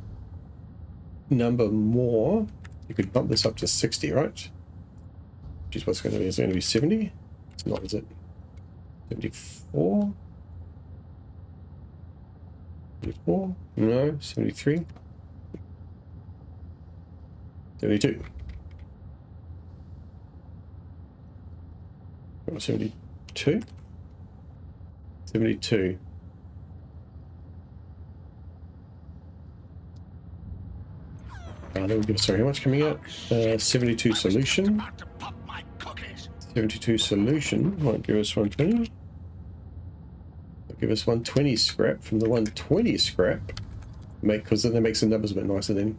[SPEAKER 1] number more. You could bump this up to 60, right? Which is what's going to be. Is it going to be 70? It's not, is it? 74? 74? No. 73? 72. Oh, 72? 72. There we go. Sorry, how much coming out? 72 solution.
[SPEAKER 2] About to pop my cookies.
[SPEAKER 1] 72 solution might give us 120. It'll give us 120 scrap from the 120 scrap. Because then that makes the numbers a bit nicer then.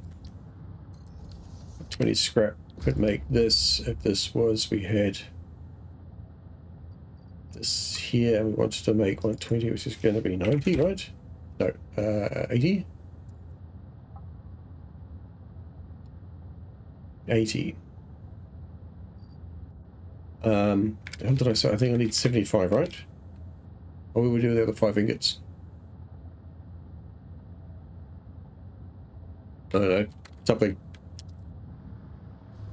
[SPEAKER 1] 20 scrap could make this. If this was, we had this here and we wanted to make 120, which is going to be 90, right? No, 80. 80. How did I say? I think I need 75, right? What would we do with the other 5 ingots? I don't know. Something.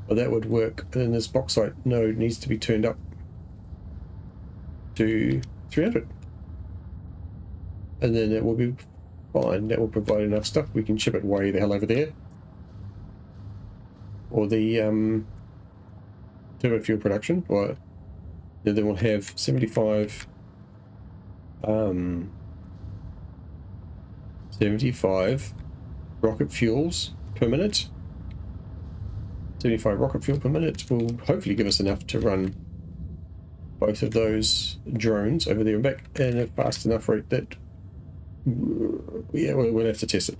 [SPEAKER 1] Well, that would work. And then this bauxite node needs to be turned up to 300. And then it will be fine. That will provide enough stuff. We can ship it way the hell over there. Or the turbo fuel production. Or then we'll have 75 75 rocket fuels per minute. 75 rocket fuel per minute will hopefully give us enough to run both of those drones over there and back at a fast enough rate that, yeah, we'll have to test it.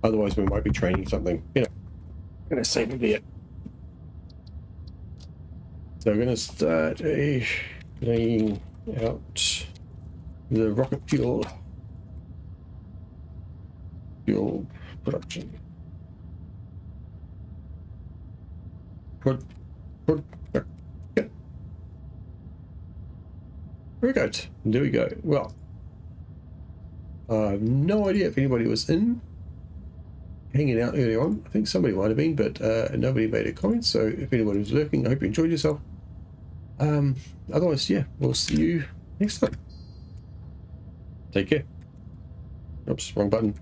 [SPEAKER 1] Otherwise, we might be training something, you know. I'm going to save it there. So we're going to start laying out the rocket fuel production. Yeah. Very good. There we go. Well, I have no idea if anybody was hanging out early on. I think somebody might have been, but nobody made a comment. So if anybody was lurking, I hope you enjoyed yourself. Otherwise, yeah, we'll see you next time. Take care. Oops, wrong button.